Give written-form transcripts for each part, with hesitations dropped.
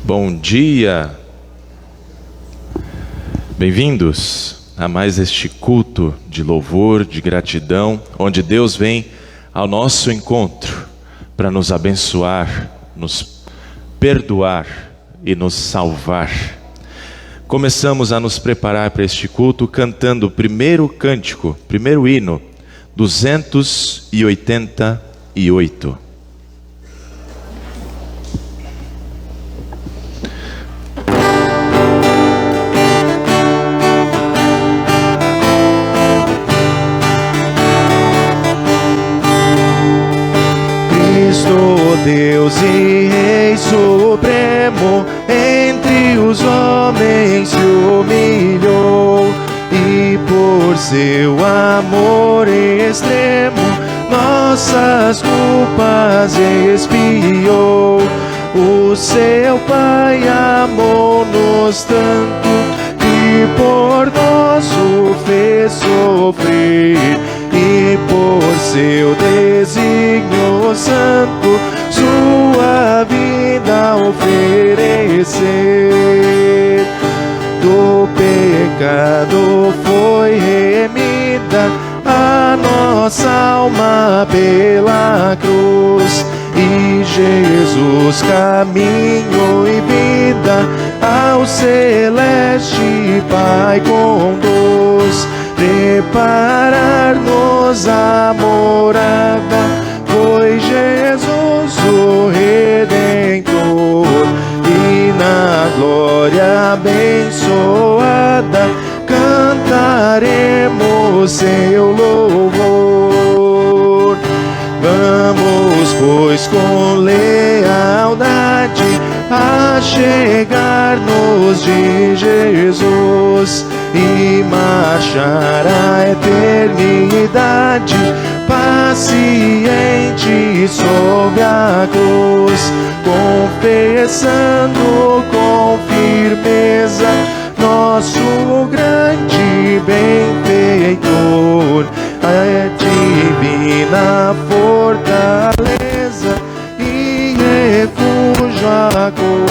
Bom dia! Bem-vindos a mais este culto de louvor, de gratidão, onde Deus vem ao nosso encontro para nos abençoar, nos perdoar e nos salvar. Começamos a nos preparar para este culto cantando o primeiro cântico, primeiro hino, 288. Deus e Rei Supremo, entre os homens se humilhou, e por seu amor extremo nossas culpas expiou. O seu Pai amou-nos tanto que por nós o fez sofrer, e por seu desígnio santo sua vida oferecer. Do pecado foi remida a nossa alma pela cruz, e Jesus, caminho e vida, ao celeste Pai conduz. Preparar-nos a morada foi Jesus o Redentor, e na glória abençoada cantaremos seu louvor. Vamos, pois, com lealdade achegar-nos de Jesus e marchar a eternidade paciente sob a cruz, confessando com firmeza nosso grande benfeitor, a divina fortaleza e refúgio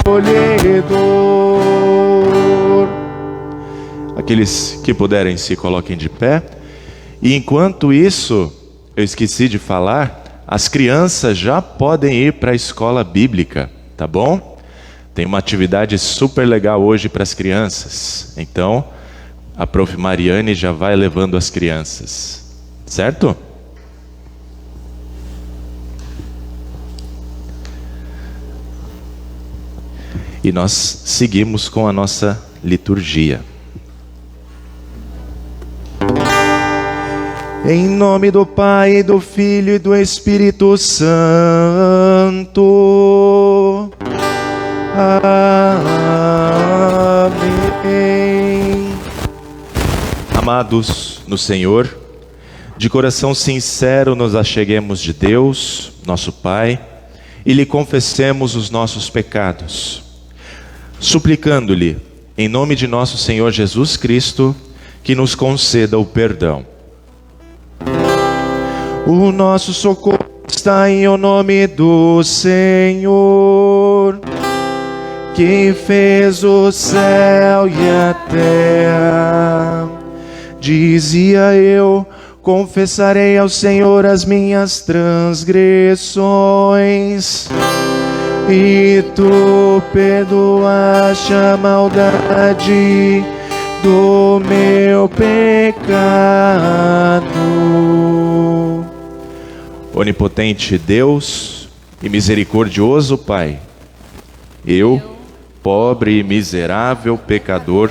acolhedor. Aqueles que puderem se coloquem de pé. E enquanto isso, eu esqueci de falar, as crianças já podem ir para a escola bíblica, tá bom? Tem uma atividade super legal hoje para as crianças. Então, a prof. Mariane já vai levando as crianças, certo? E nós seguimos com a nossa liturgia. Em nome do Pai, do Filho e do Espírito Santo. Amém. Amados no Senhor, de coração sincero nos acheguemos de Deus, nosso Pai, e lhe confessemos os nossos pecados, suplicando-lhe, em nome de nosso Senhor Jesus Cristo, que nos conceda o perdão. O nosso socorro está em o nome do Senhor, que fez o céu e a terra. Dizia eu: confessarei ao Senhor as minhas transgressões, e tu perdoaste a maldade do meu pecado. Onipotente Deus e misericordioso Pai, eu, pobre e miserável pecador,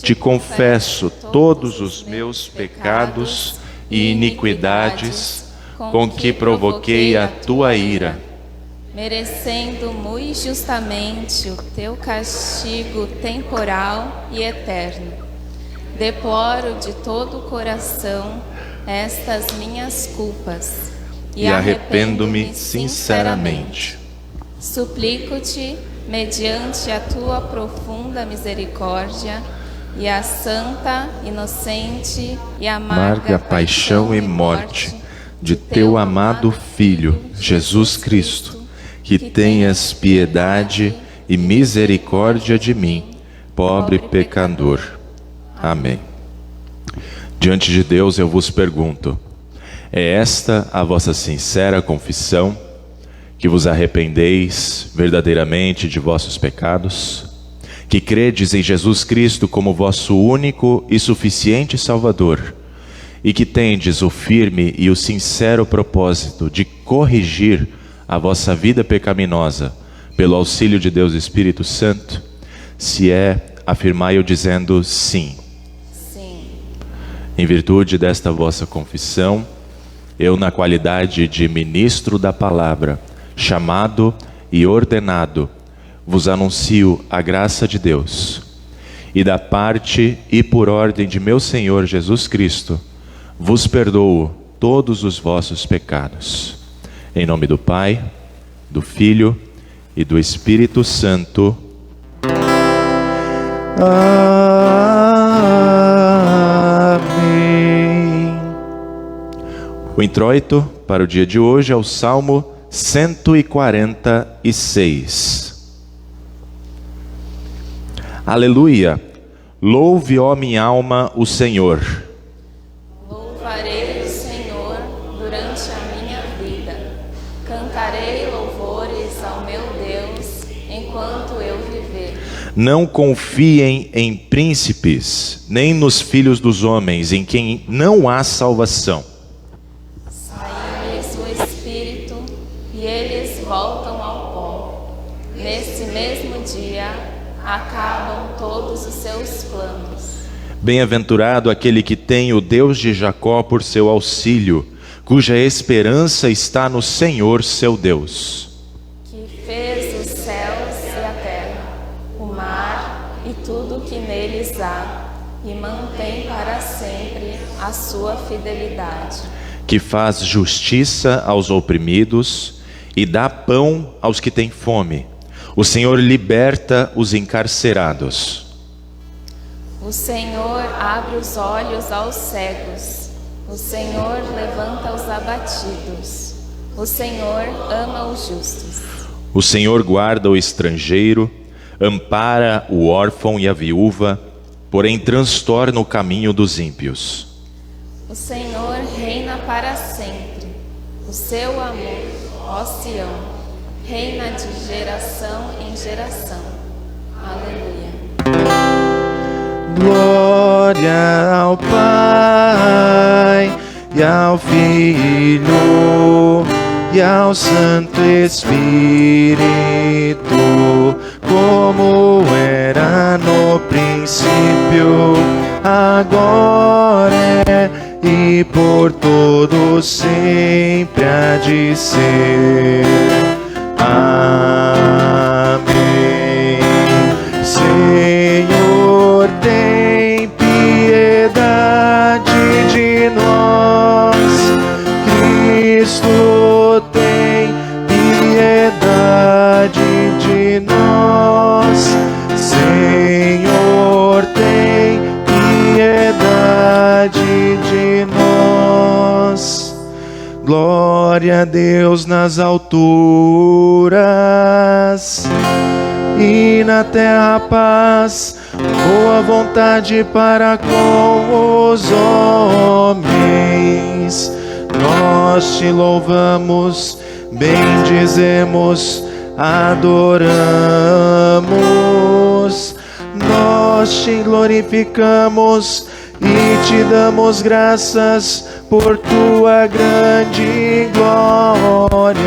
te confesso todos os meus pecados e iniquidades com que provoquei a tua ira, merecendo muito justamente o teu castigo temporal e eterno. Deploro de todo o coração estas minhas culpas e arrependo-me sinceramente. Suplico-te, mediante a tua profunda misericórdia e a santa, inocente e amarga paixão e morte de teu amado Filho, Jesus Cristo, que tenhas piedade e misericórdia de mim, pobre pecador. Amém. Diante de Deus eu vos pergunto: é esta a vossa sincera confissão, que vos arrependeis verdadeiramente de vossos pecados? Que credes em Jesus Cristo como vosso único e suficiente Salvador, e que tendes o firme e o sincero propósito de corrigir a vossa vida pecaminosa pelo auxílio de Deus Espírito Santo? Se é, afirmai-o dizendo sim. Sim. Em virtude desta vossa confissão, eu, na qualidade de ministro da palavra, chamado e ordenado, vos anuncio a graça de Deus, e da parte e por ordem de meu Senhor Jesus Cristo, vos perdoo todos os vossos pecados. Em nome do Pai, do Filho e do Espírito Santo. Amém. O introito para o dia de hoje é o Salmo 146. Aleluia! Louve, ó minha alma, o Senhor. Louvarei o Senhor durante a minha vida. Cantarei louvores ao meu Deus enquanto eu viver. Não confiem em príncipes, nem nos filhos dos homens, em quem não há salvação. Sai-lhes o espírito e eles voltam ao pó. Nesse mesmo dia acabam todos os seus planos. Bem-aventurado aquele que tem o Deus de Jacó por seu auxílio, cuja esperança está no Senhor seu Deus. Que fez os céus e a terra, o mar e tudo que neles há, e mantém para sempre a sua fidelidade. Que faz justiça aos oprimidos e dá pão aos que têm fome. O Senhor liberta os encarcerados. O Senhor abre os olhos aos cegos. O Senhor levanta os abatidos. O Senhor ama os justos. O Senhor guarda o estrangeiro, ampara o órfão e a viúva, porém transtorna o caminho dos ímpios. O Senhor reina para sempre. O seu amor, ó Sião, reina de geração em geração. Aleluia. Glória ao Pai e ao Filho e ao Santo Espírito, como era no princípio, agora é e por todo sempre há de ser. Amém. Senhor, tem piedade de nós. Cristo, tem piedade de nós. Senhor, tem piedade de nós. Glória a Deus nas alturas e na terra paz, boa vontade para com os homens. Nós te louvamos, bendizemos, adoramos. Nós te glorificamos e te damos graças por tua grande glória.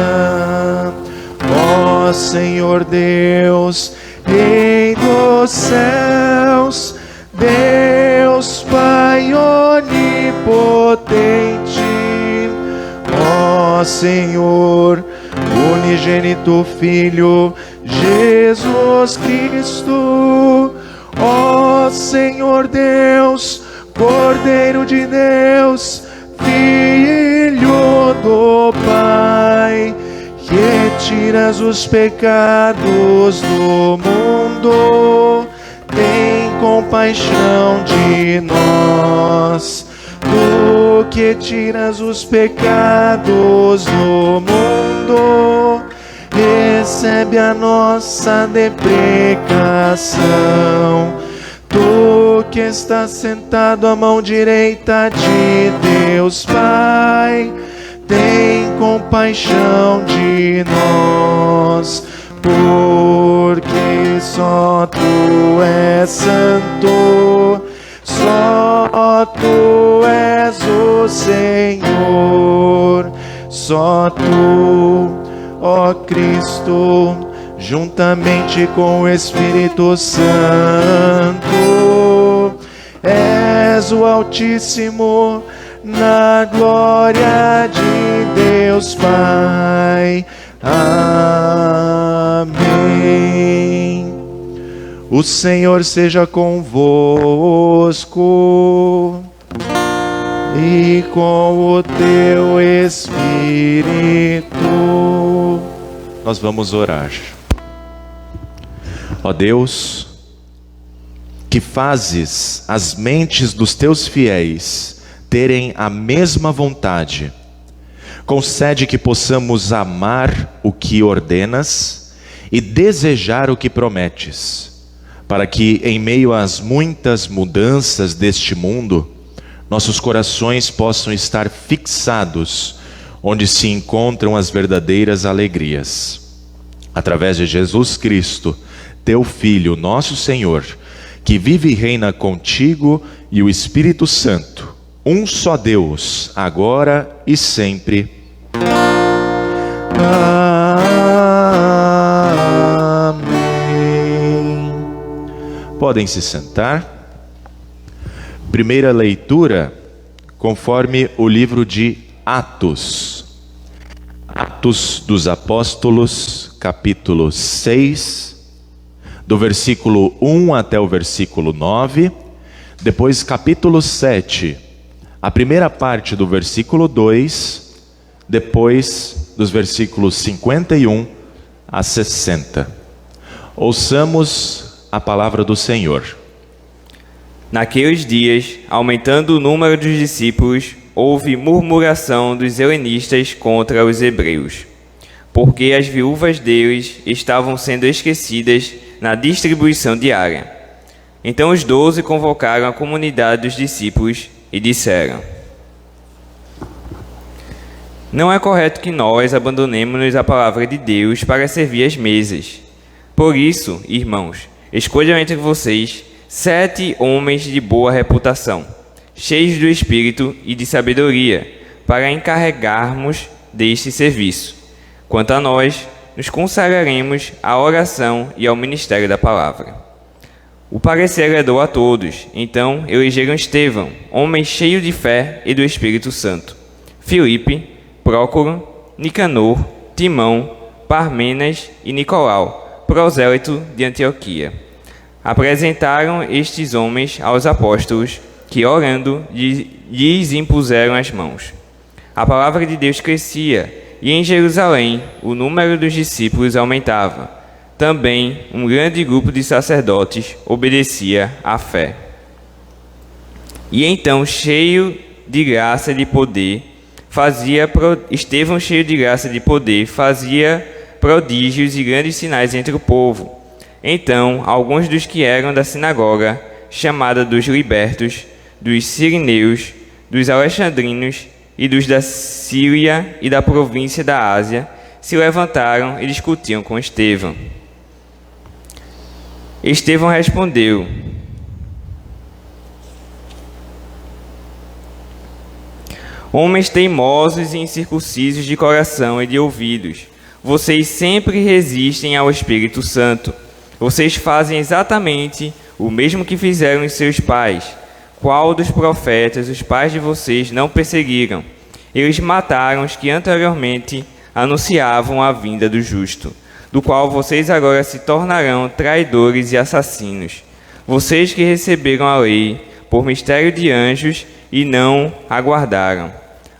Ó Senhor Deus, Rei dos céus, Deus Pai onipotente, ó Senhor, unigênito Filho, Jesus Cristo, ó Senhor Deus, Cordeiro de Deus, Filho do Pai, que tiras os pecados do mundo, tem compaixão de nós. Tu que tiras os pecados do mundo, recebe a nossa deprecação. Tu que estás sentado à mão direita de Deus Pai, tem compaixão de nós, porque só Tu és santo, só Tu és o Senhor, só Tu, ó Cristo, juntamente com o Espírito Santo, és o Altíssimo, na glória de Deus Pai. Amém. O Senhor seja convosco e com o teu Espírito. Nós vamos orar. Ó Deus, que fazes as mentes dos teus fiéis terem a mesma vontade, concede que possamos amar o que ordenas e desejar o que prometes, para que, em meio às muitas mudanças deste mundo, nossos corações possam estar fixados onde se encontram as verdadeiras alegrias. Através de Jesus Cristo, Teu Filho, nosso Senhor, que vive e reina contigo e o Espírito Santo, um só Deus, agora e sempre. Amém. Podem se sentar. Primeira leitura, conforme o livro de Atos. Atos dos Apóstolos, capítulo 6, do versículo 1 até o versículo 9. Depois, capítulo 7, a primeira parte do versículo 2. Depois, dos versículos 51 a 60. Ouçamos a palavra do Senhor. Naqueles dias, aumentando o número dos discípulos, houve murmuração dos helenistas contra os hebreus, porque as viúvas deles estavam sendo esquecidas na distribuição diária. Então os 12 convocaram a comunidade dos discípulos e disseram: não é correto que nós abandonemos a palavra de Deus para servir as mesas. Por isso, irmãos, escolham entre vocês 7 homens de boa reputação, cheios do Espírito e de sabedoria, para encarregarmos deste serviço. Quanto a nós, nos consagraremos à oração e ao ministério da palavra. O parecer agradou a todos, então elegeram Estevão, homem cheio de fé e do Espírito Santo, Filipe, Prócoro, Nicanor, Timão, Parmenas e Nicolau, prosélito de Antioquia. Apresentaram estes homens aos apóstolos, que, orando, lhes impuseram as mãos. A palavra de Deus crescia, e em Jerusalém o número dos discípulos aumentava. Também um grande grupo de sacerdotes obedecia à fé. E então, Estevão, cheio de graça e de poder, fazia prodígios e grandes sinais entre o povo. Então, alguns dos que eram da sinagoga, chamada dos libertos, dos sirineus, dos alexandrinos e dos da Síria e da província da Ásia, se levantaram e discutiam com Estevão. Estevão respondeu: homens teimosos e incircuncisos de coração e de ouvidos, vocês sempre resistem ao Espírito Santo. Vocês fazem exatamente o mesmo que fizeram os seus pais. Qual dos profetas os pais de vocês não perseguiram? Eles mataram os que anteriormente anunciavam a vinda do justo, do qual vocês agora se tornarão traidores e assassinos. Vocês que receberam a lei por mistério de anjos e não aguardaram.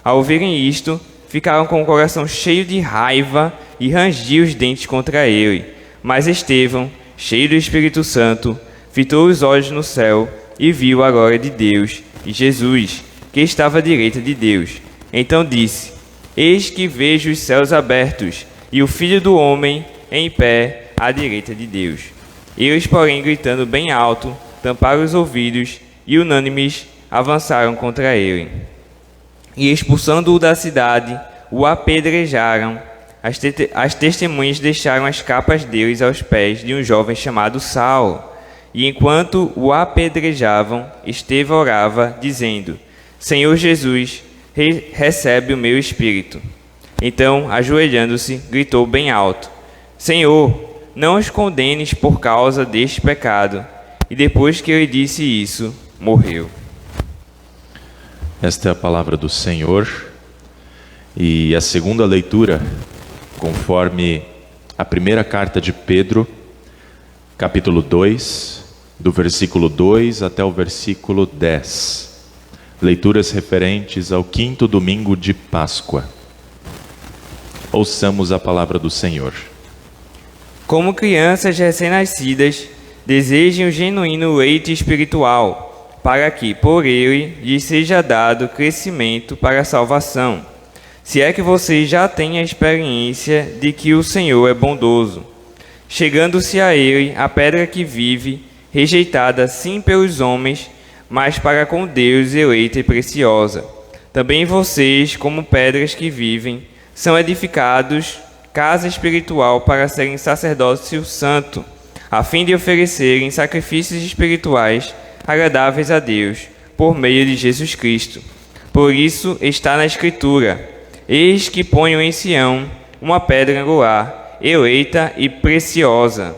Ao ouvirem isto, ficaram com o coração cheio de raiva e rangiam os dentes contra ele. Mas Estevão, cheio do Espírito Santo, fitou os olhos no céu e viu a glória de Deus e Jesus, que estava à direita de Deus. Então disse: eis que vejo os céus abertos e o Filho do Homem em pé à direita de Deus. Eles, porém, gritando bem alto, tamparam os ouvidos e, unânimes, avançaram contra ele. E, expulsando-o da cidade, o apedrejaram. As testemunhas deixaram as capas deles aos pés de um jovem chamado Saulo. E enquanto o apedrejavam, Estevão orava, dizendo: Senhor Jesus, recebe o meu espírito. Então, ajoelhando-se, gritou bem alto: Senhor, não os condenes por causa deste pecado. E depois que ele disse isso, morreu. Esta é a palavra do Senhor. E a segunda leitura, conforme a primeira carta de Pedro, capítulo 2, do versículo 2 até o versículo 10. Leituras referentes ao 5º domingo de Páscoa. Ouçamos a palavra do Senhor. Como crianças recém-nascidas, desejem o genuíno leite espiritual, para que, por ele, lhes seja dado crescimento para a salvação. Se é que vocês já têm a experiência de que o Senhor é bondoso. Chegando-se a ele, a pedra que vive, rejeitada sim pelos homens, mas para com Deus eleita e preciosa. Também vocês, como pedras que vivem, são edificados casa espiritual para serem sacerdócio santo, a fim de oferecerem sacrifícios espirituais agradáveis a Deus, por meio de Jesus Cristo. Por isso está na Escritura: Eis que ponho em Sião uma pedra angular, eleita e preciosa.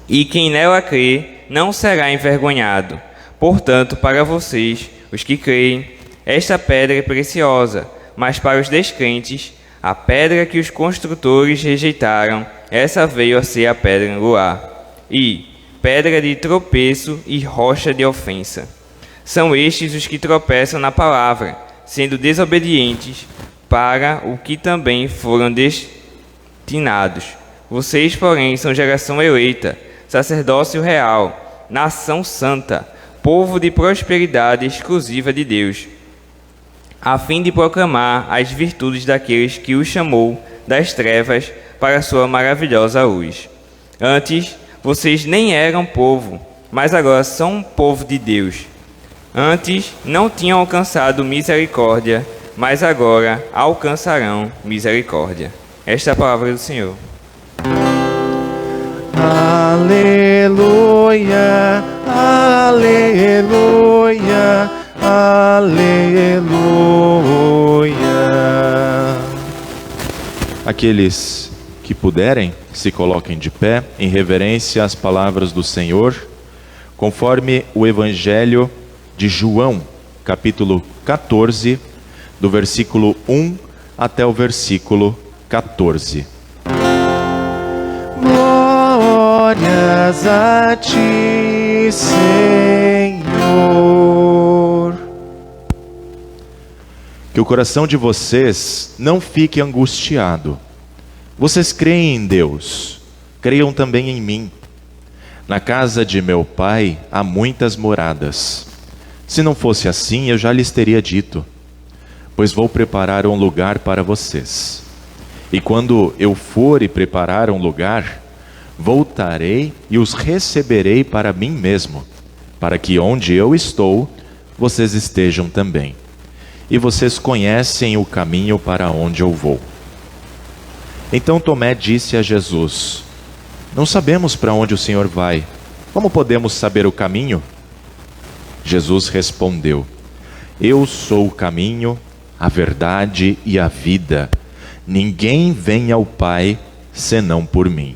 E quem nela crê não será envergonhado. Portanto, para vocês, os que creem, esta pedra é preciosa, mas para os descrentes, a pedra que os construtores rejeitaram, essa veio a ser a pedra angular, e pedra de tropeço e rocha de ofensa. São estes os que tropeçam na palavra, sendo desobedientes para o que também foram destinados. Vocês, porém, são geração eleita, sacerdócio real, nação santa, povo de prosperidade exclusiva de Deus, a fim de proclamar as virtudes daqueles que o chamou das trevas para a sua maravilhosa luz. Antes, vocês nem eram povo, mas agora são um povo de Deus. Antes, não tinham alcançado misericórdia, mas agora alcançarão misericórdia. Esta é a palavra do Senhor. Aleluia, aleluia, aleluia. Aqueles que puderem, se coloquem de pé em reverência às palavras do Senhor, conforme o Evangelho de João, capítulo 14, do versículo 1 até o versículo 14. Glórias a ti, Senhor. Que o coração de vocês não fique angustiado. Vocês creem em Deus, creiam também em mim. Na casa de meu Pai há muitas moradas. Se não fosse assim, eu já lhes teria dito, pois vou preparar um lugar para vocês. E quando eu for e preparar um lugar, voltarei e os receberei para mim mesmo, para que onde eu estou, vocês estejam também. E vocês conhecem o caminho para onde eu vou. Então Tomé disse a Jesus: Não sabemos para onde o Senhor vai. Como podemos saber o caminho? Jesus respondeu: Eu sou o caminho, a verdade e a vida. Ninguém vem ao Pai senão por mim.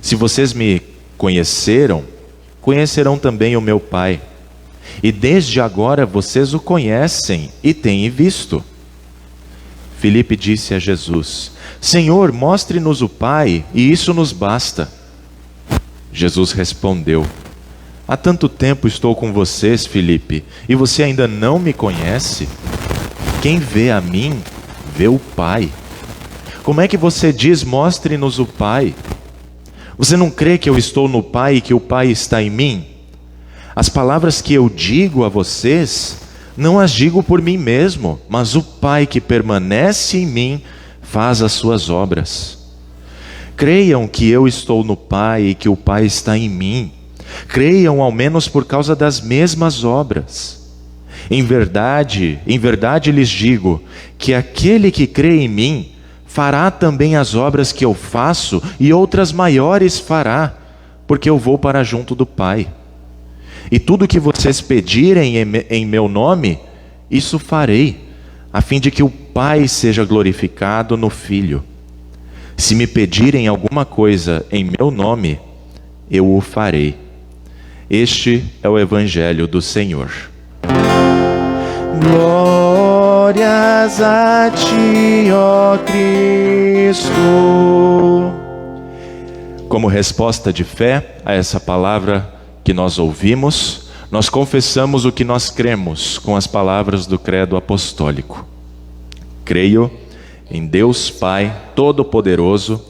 Se vocês me conheceram, conhecerão também o meu Pai. E desde agora vocês o conhecem e têm visto. Filipe disse a Jesus: Senhor, mostre-nos o Pai, e isso nos basta. Jesus respondeu: Há tanto tempo estou com vocês, Filipe, e você ainda não me conhece? Quem vê a mim, vê o Pai. Como é que você diz, mostre-nos o Pai? Você não crê que eu estou no Pai e que o Pai está em mim? As palavras que eu digo a vocês, não as digo por mim mesmo, mas o Pai que permanece em mim faz as suas obras. Creiam que eu estou no Pai e que o Pai está em mim. Creiam ao menos por causa das mesmas obras. Em verdade lhes digo que aquele que crê em mim fará também as obras que eu faço e outras maiores fará, porque eu vou para junto do Pai. E tudo que vocês pedirem em meu nome, isso farei, a fim de que o Pai seja glorificado no Filho. Se me pedirem alguma coisa em meu nome, eu o farei. Este é o Evangelho do Senhor. Glórias a ti, ó Cristo. Como resposta de fé a essa palavra que nós ouvimos, nós confessamos o que nós cremos com as palavras do credo apostólico. Creio em Deus Pai Todo-Poderoso,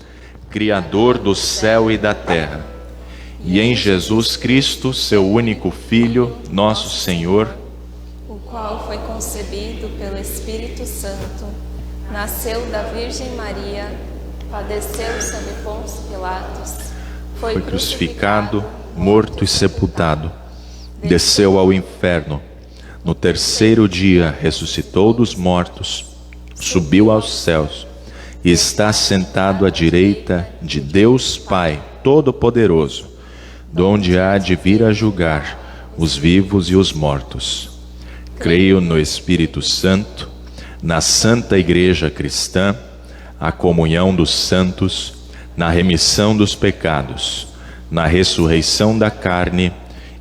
Criador do céu e da terra, e em Jesus Cristo, seu único Filho, nosso Senhor, o qual foi concebido pelo Espírito Santo, nasceu da Virgem Maria, padeceu sob Pôncio Pilatos, foi crucificado, morto e sepultado, desceu ao inferno, no terceiro dia ressuscitou dos mortos, subiu aos céus e está sentado à direita de Deus Pai Todo-Poderoso, donde há de vir a julgar os vivos e os mortos. Creio no Espírito Santo, na Santa Igreja Cristã, a comunhão dos santos, na remissão dos pecados, na ressurreição da carne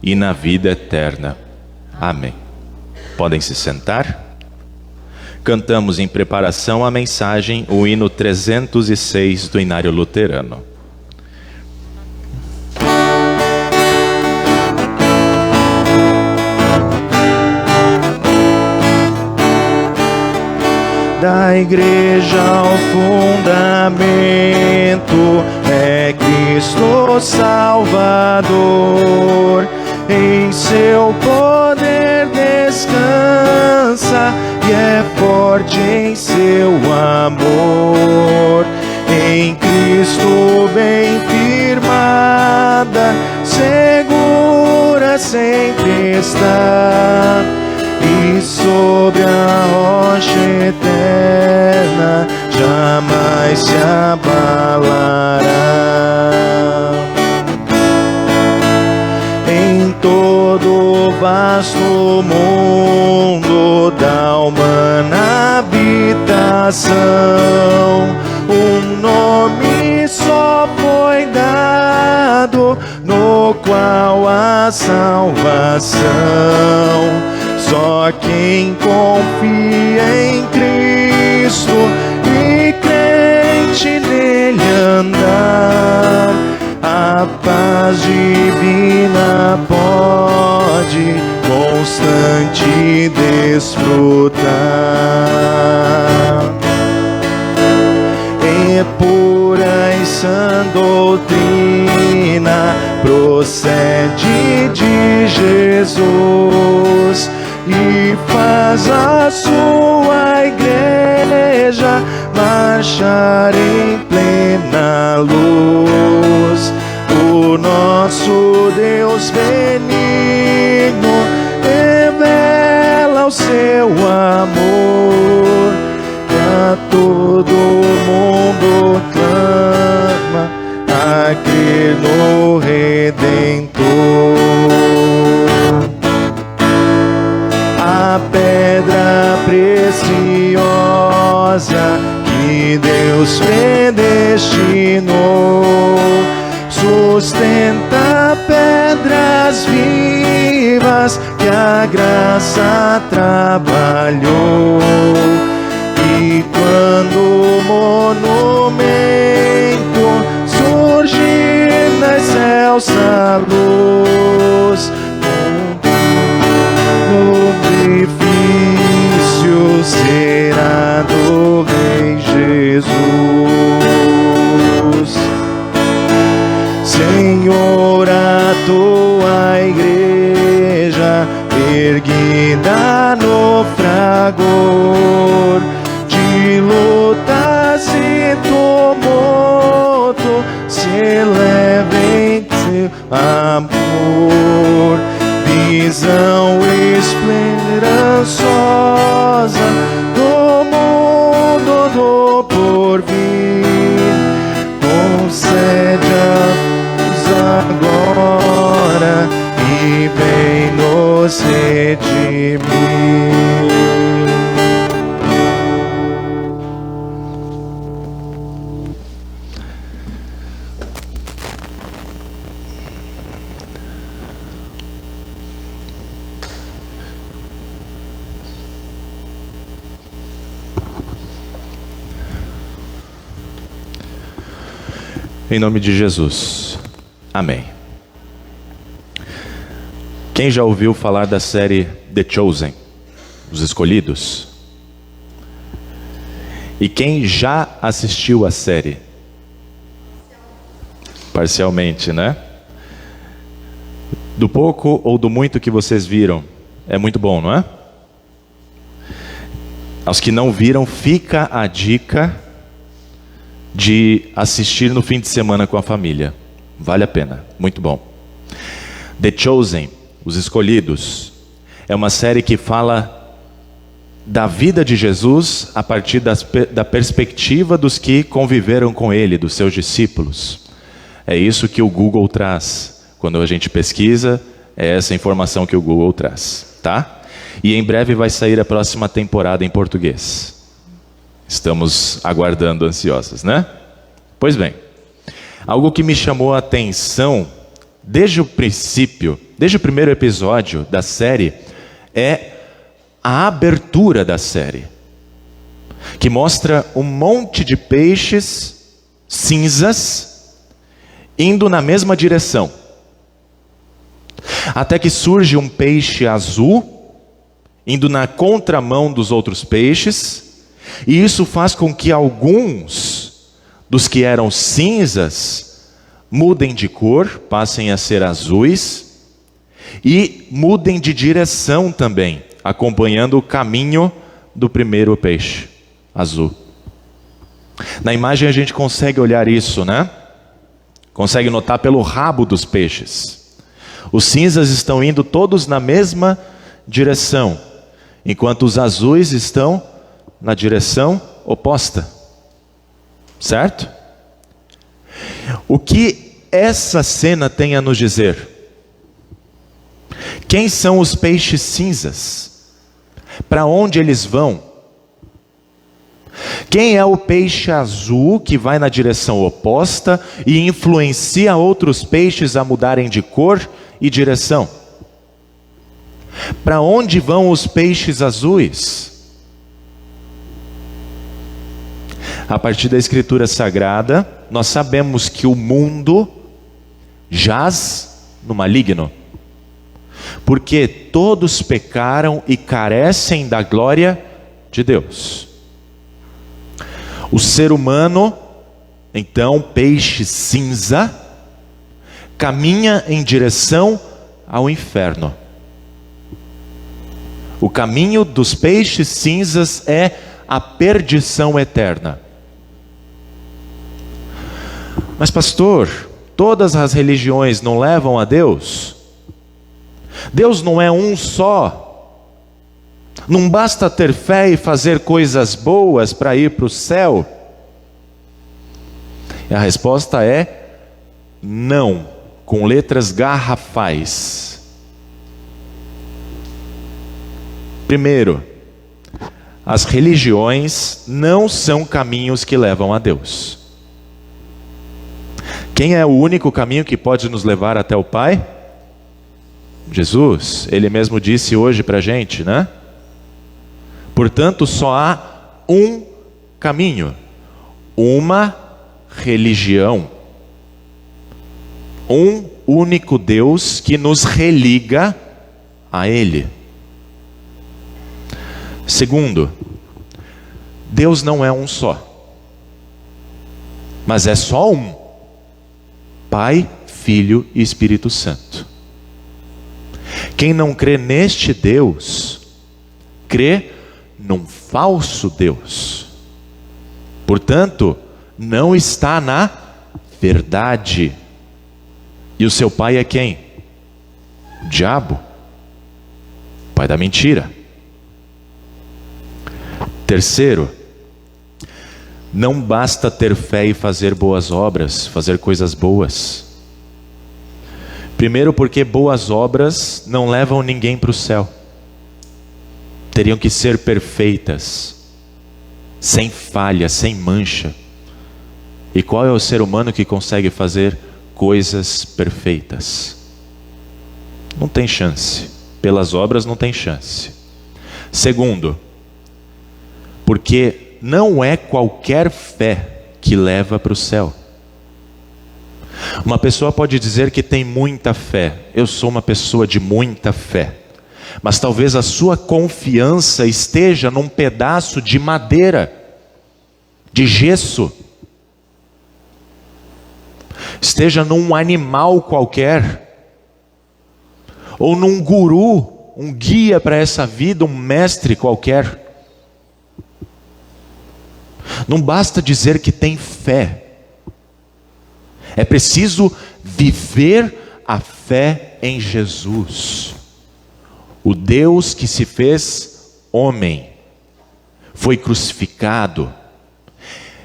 e na vida eterna. Amém. Podem se sentar? Cantamos em preparação à mensagem o hino 306 do Inário Luterano. Da igreja ao fundamento é Cristo Salvador. Em seu poder descansa e é forte em seu amor. Em Cristo bem firmada, segura sempre está. E sobre a rocha eterna jamais se abalará. Em todo o vasto mundo da humana habitação, um nome só foi dado, no qual a salvação. Só quem confia em Cristo e crente nele andar, a paz divina pode constante desfrutar. É pura e sã doutrina, procede de Jesus e faz a sua igreja marchar em plena luz. O nosso Deus benigno revela o seu amor, e a todo mundo clama a crer no Redentor. A pedra preciosa que Deus predestinou sustenta pedras vivas que a graça trabalhou. E quando o monumento surgir na excelsa luz, o edifício será do Rei Jesus. Senhor, a tua igreja erguida no fragor de lutas amor, visão esperançosa do mundo do porvir, concede-nos agora e vem nos redimir. Em nome de Jesus. Amém. Quem já ouviu falar da série The Chosen? Os Escolhidos? E quem já assistiu a série? Parcialmente, né? Do pouco ou do muito que vocês viram, é muito bom, não é? Aos que não viram, fica a dica de assistir no fim de semana com a família. Vale a pena, muito bom. The Chosen, Os Escolhidos, é uma série que fala da vida de Jesus a partir da perspectiva dos que conviveram com ele, dos seus discípulos. É isso que o Google traz. Quando a gente pesquisa, é essa informação que o Google traz, tá? E em breve vai sair a próxima temporada em português. Estamos aguardando ansiosos, né? Pois bem, algo que me chamou a atenção desde o princípio, desde o primeiro episódio da série, é a abertura da série, que mostra um monte de peixes cinzas indo na mesma direção, até que surge um peixe azul indo na contramão dos outros peixes. E isso faz com que alguns dos que eram cinzas mudem de cor, passem a ser azuis, e mudem de direção também, acompanhando o caminho do primeiro peixe azul. Na imagem a gente consegue olhar isso, né? Consegue notar pelo rabo dos peixes. Os cinzas estão indo todos na mesma direção, enquanto os azuis estão na direção oposta, certo? O que essa cena tem a nos dizer? Quem são os peixes cinzas? Para onde eles vão? Quem é o peixe azul que vai na direção oposta e influencia outros peixes a mudarem de cor e direção? Para onde vão os peixes azuis? A partir da Escritura Sagrada, nós sabemos que o mundo jaz no maligno, porque todos pecaram e carecem da glória de Deus. O ser humano, então, peixe cinza, caminha em direção ao inferno. O caminho dos peixes cinzas é a perdição eterna. Mas pastor, todas as religiões não levam a Deus? Deus não é um só? Não basta ter fé e fazer coisas boas para ir para o céu? E a resposta é não, com letras garrafais. Primeiro, as religiões não são caminhos que levam a Deus. Quem é o único caminho que pode nos levar até o Pai? Jesus. Ele mesmo disse hoje para a gente, né? Portanto, só há um caminho, uma religião, um único Deus que nos religa a Ele. Segundo, Deus não é um só, mas é só um: Pai, Filho e Espírito Santo. Quem não crê neste Deus, crê num falso Deus. Portanto, não está na verdade. E o seu pai é quem? O diabo, pai da mentira. Terceiro, não basta ter fé e fazer boas obras, fazer coisas boas. Primeiro, porque boas obras não levam ninguém para o céu. Teriam que ser perfeitas, sem falha, sem mancha. E qual é o ser humano que consegue fazer coisas perfeitas? Não tem chance. Pelas obras não tem chance. Segundo, porque não é qualquer fé que leva para o céu. Uma pessoa pode dizer que tem muita fé. Eu sou uma pessoa de muita fé. Mas talvez a sua confiança esteja num pedaço de madeira, de gesso. Esteja num animal qualquer. Ou num guru, um guia para essa vida, um mestre qualquer. Não basta dizer que tem fé. É preciso viver a fé em Jesus. O Deus que se fez homem, foi crucificado,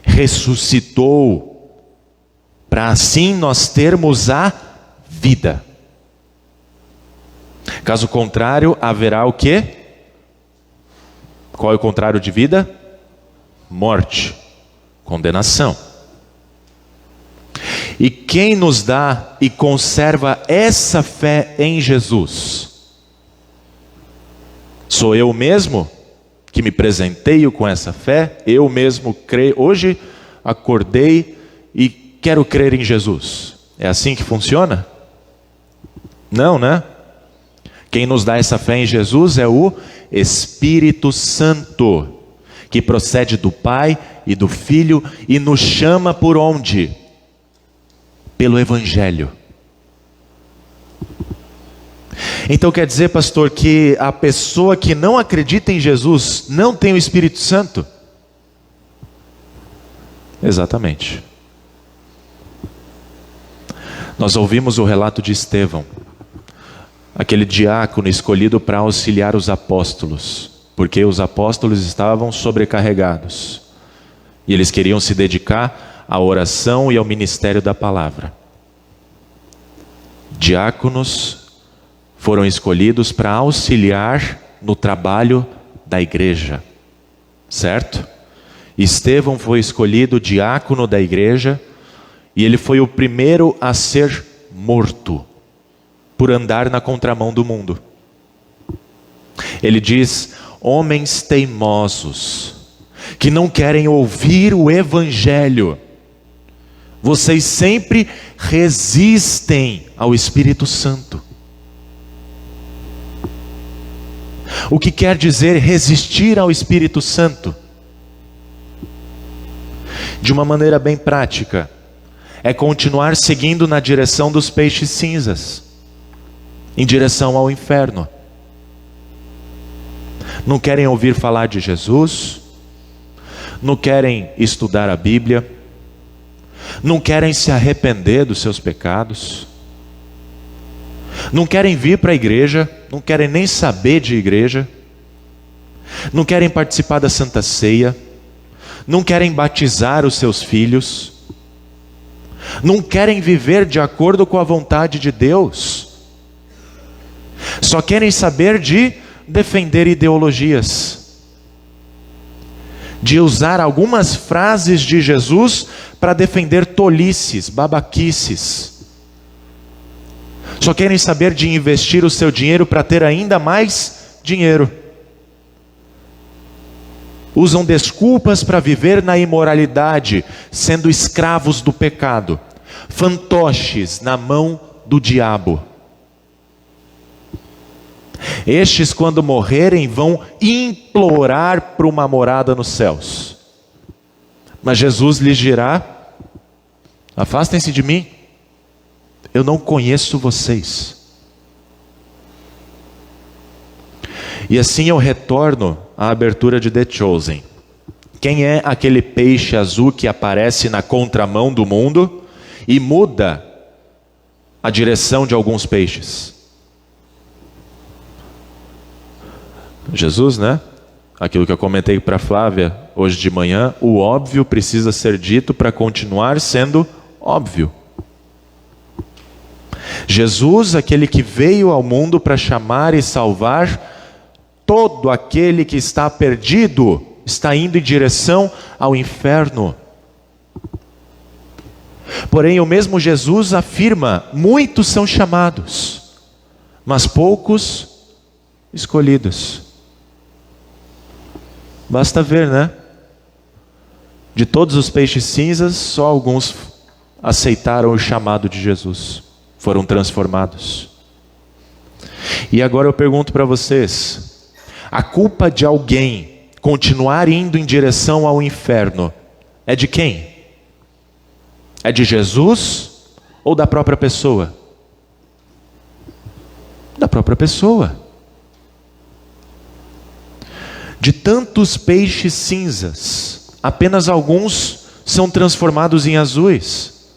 ressuscitou, para assim nós termos a vida. Caso contrário, haverá o quê? Qual é o contrário de vida? Morte, condenação. E quem nos dá e conserva essa fé em Jesus? Sou eu mesmo que me presenteio com essa fé? Eu mesmo creio. Hoje acordei e quero crer em Jesus. É assim que funciona? Não, né? Quem nos dá essa fé em Jesus é o Espírito Santo, que procede do Pai e do Filho e nos chama por onde? Pelo Evangelho. Então quer dizer, pastor, que a pessoa que não acredita em Jesus não tem o Espírito Santo? Exatamente. Nós ouvimos o relato de Estevão, aquele diácono escolhido para auxiliar os apóstolos, porque os apóstolos estavam sobrecarregados e eles queriam se dedicar à oração e ao ministério da palavra. Diáconos foram escolhidos para auxiliar no trabalho da igreja, certo? Estevão foi escolhido diácono da igreja e ele foi o primeiro a ser morto por andar na contramão do mundo. Ele diz: homens teimosos, que não querem ouvir o Evangelho, vocês sempre resistem ao Espírito Santo. O que quer dizer resistir ao Espírito Santo? De uma maneira bem prática, é continuar seguindo na direção dos peixes cinzas, em direção ao inferno. Não querem ouvir falar de Jesus, não querem estudar a Bíblia, não querem se arrepender dos seus pecados, não querem vir para a igreja, não querem nem saber de igreja, não querem participar da Santa Ceia, não querem batizar os seus filhos, não querem viver de acordo com a vontade de Deus, só querem saber de defender ideologias, de usar algumas frases de Jesus para defender tolices, babaquices. Só querem saber de investir o seu dinheiro para ter ainda mais dinheiro. Usam desculpas para viver na imoralidade, sendo escravos do pecado, fantoches na mão do diabo. Estes, quando morrerem, vão implorar por uma morada nos céus. Mas Jesus lhes dirá: afastem-se de mim, eu não conheço vocês. E assim eu retorno à abertura de The Chosen. Quem é aquele peixe azul que aparece na contramão do mundo e muda a direção de alguns peixes? Jesus, né? Aquilo que eu comentei para Flávia hoje de manhã, o óbvio precisa ser dito para continuar sendo óbvio. Jesus, aquele que veio ao mundo para chamar e salvar todo aquele que está perdido, está indo em direção ao inferno. Porém, o mesmo Jesus afirma: muitos são chamados, mas poucos escolhidos. Basta ver, né? De todos os peixes cinzas, só alguns aceitaram o chamado de Jesus, foram transformados. E agora eu pergunto para vocês: a culpa de alguém continuar indo em direção ao inferno é de quem? É de Jesus ou da própria pessoa? Da própria pessoa. De tantos peixes cinzas, apenas alguns são transformados em azuis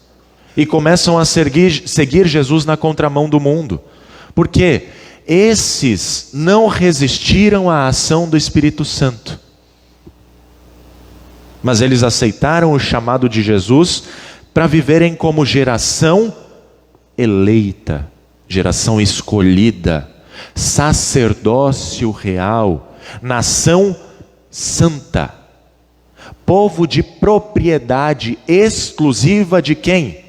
e começam a seguir Jesus na contramão do mundo. Por quê? Esses não resistiram à ação do Espírito Santo, mas eles aceitaram o chamado de Jesus para viverem como geração eleita, geração escolhida, sacerdócio real, nação santa, povo de propriedade exclusiva de quem?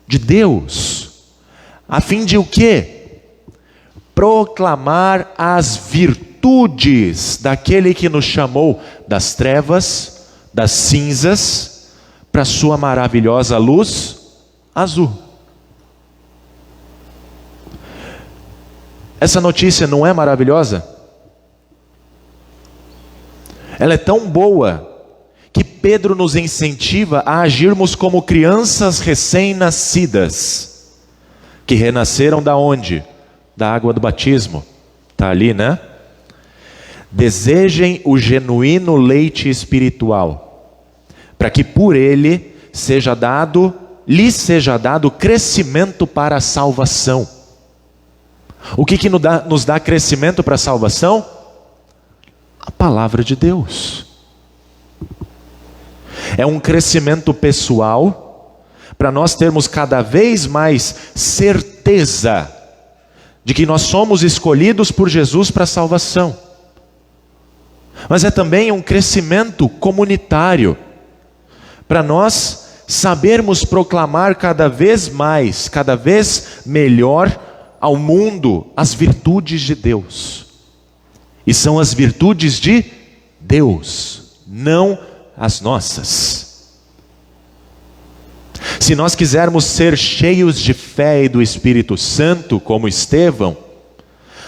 De Deus. A fim de o quê? Proclamar as virtudes daquele que nos chamou das trevas, das cinzas, para sua maravilhosa luz azul. Essa notícia não é maravilhosa? Ela é tão boa que Pedro nos incentiva a agirmos como crianças recém-nascidas, que renasceram da onde? Da água do batismo. Está ali, né? Desejem o genuíno leite espiritual, para que por ele lhes seja dado crescimento para a salvação. O que nos dá crescimento para a salvação? A palavra de Deus. É um crescimento pessoal, para nós termos cada vez mais certeza de que nós somos escolhidos por Jesus para a salvação. Mas é também um crescimento comunitário, para nós sabermos proclamar cada vez mais, cada vez melhor ao mundo as virtudes de Deus. E são as virtudes de Deus, não as nossas. Se nós quisermos ser cheios de fé e do Espírito Santo, como Estevão,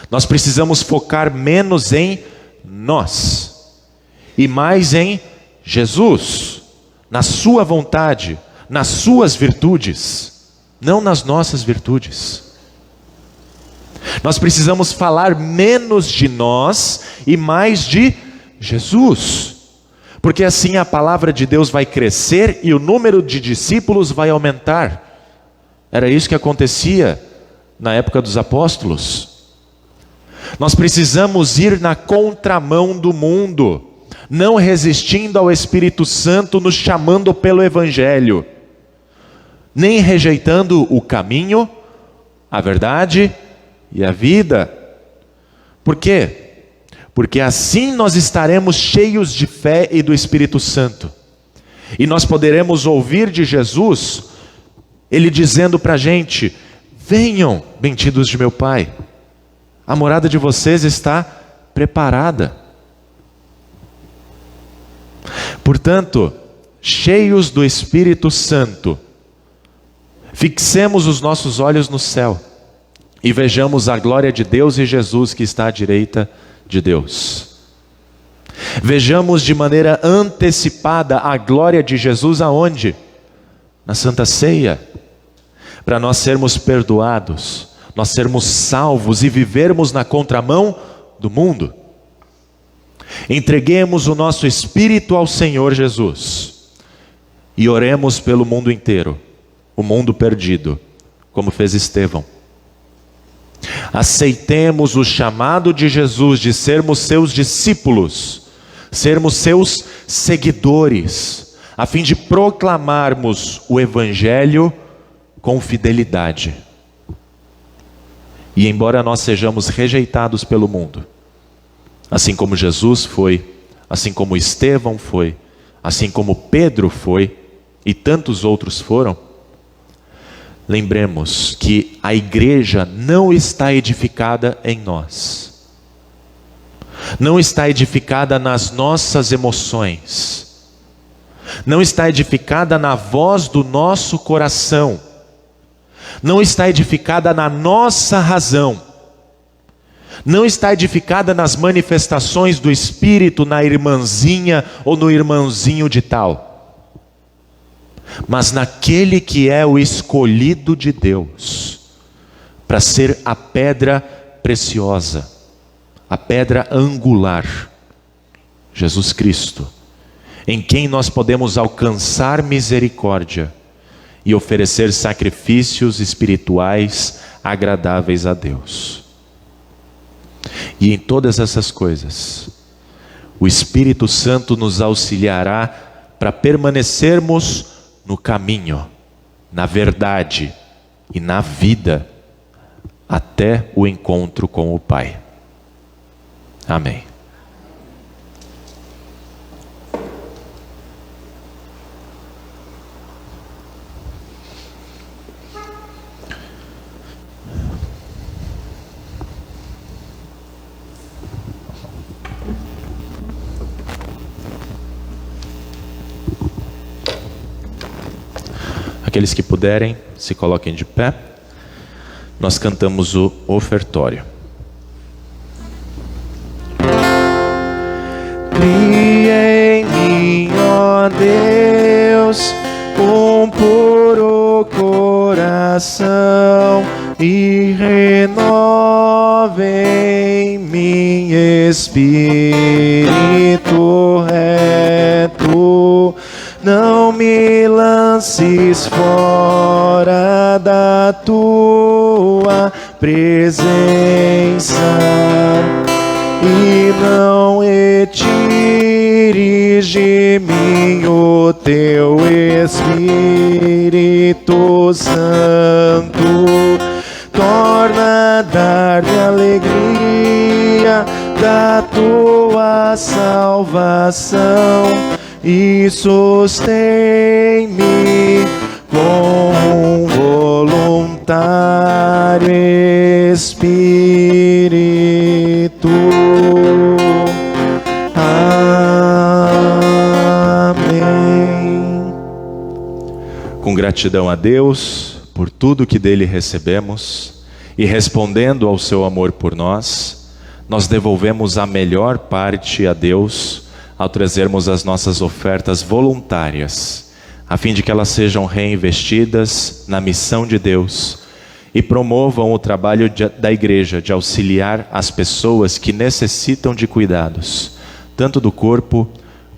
nós precisamos focar menos em nós e mais em Jesus, na sua vontade, nas suas virtudes, não nas nossas virtudes. Nós precisamos falar menos de nós e mais de Jesus, porque assim a palavra de Deus vai crescer e o número de discípulos vai aumentar. Era isso que acontecia na época dos apóstolos. Nós precisamos ir na contramão do mundo, não resistindo ao Espírito Santo nos chamando pelo Evangelho, nem rejeitando o caminho, a verdade e a vida. Por quê? Porque assim nós estaremos cheios de fé e do Espírito Santo. E nós poderemos ouvir de Jesus, Ele dizendo para a gente: venham, benditos de meu Pai, a morada de vocês está preparada. Portanto, cheios do Espírito Santo, fixemos os nossos olhos no céu e vejamos a glória de Deus e Jesus que está à direita de Deus. Vejamos de maneira antecipada a glória de Jesus aonde? Na Santa Ceia, para nós sermos perdoados, nós sermos salvos e vivermos na contramão do mundo. Entreguemos o nosso espírito ao Senhor Jesus e oremos pelo mundo inteiro, o mundo perdido, como fez Estevão. Aceitemos o chamado de Jesus de sermos seus discípulos, sermos seus seguidores, a fim de proclamarmos o Evangelho com fidelidade. E embora nós sejamos rejeitados pelo mundo, assim como Jesus foi, assim como Estevão foi, assim como Pedro foi e tantos outros foram, lembremos que a igreja não está edificada em nós, não está edificada nas nossas emoções, não está edificada na voz do nosso coração, não está edificada na nossa razão, não está edificada nas manifestações do Espírito, na irmãzinha ou no irmãozinho de tal, mas naquele que é o escolhido de Deus, para ser a pedra preciosa, a pedra angular, Jesus Cristo, em quem nós podemos alcançar misericórdia e oferecer sacrifícios espirituais agradáveis a Deus. E em todas essas coisas, o Espírito Santo nos auxiliará para permanecermos no caminho, na verdade e na vida, até o encontro com o Pai. Amém. Aqueles que puderem, se coloquem de pé. Nós cantamos o ofertório. Cria em mim, ó Deus, um puro coração e renova em mim espírito reto. Não me lances fora da tua presença e não retires de mim o teu Espírito Santo. Torna a dar-me alegria da tua salvação e sustém-me com um voluntário espírito. Amém. Com gratidão a Deus por tudo que dele recebemos e respondendo ao seu amor por nós, nós devolvemos a melhor parte a Deus ao trazermos as nossas ofertas voluntárias, a fim de que elas sejam reinvestidas na missão de Deus e promovam o trabalho da igreja de auxiliar as pessoas que necessitam de cuidados, tanto do corpo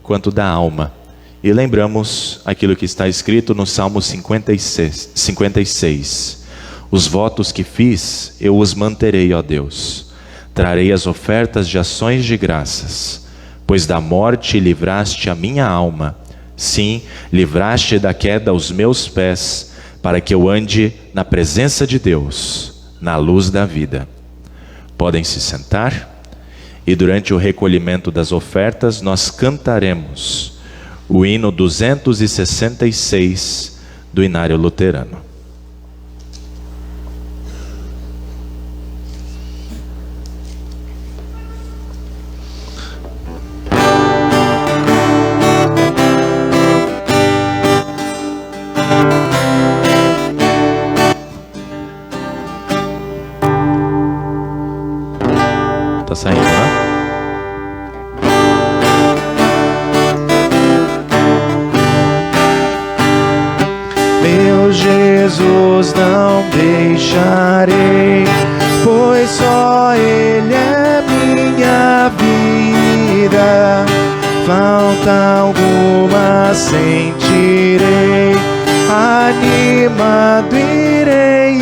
quanto da alma. E lembramos aquilo que está escrito no Salmo 56. Os votos que fiz, eu os manterei, ó Deus. Trarei as ofertas de ações de graças, pois da morte livraste a minha alma. Sim, livraste da queda os meus pés, para que eu ande na presença de Deus, na luz da vida. Podem se sentar, e durante o recolhimento das ofertas nós cantaremos o hino 266 do Inário Luterano. Tá saindo, né? Meu Jesus, não deixarei, pois só Ele é minha vida. Falta alguma sentirei, animado irei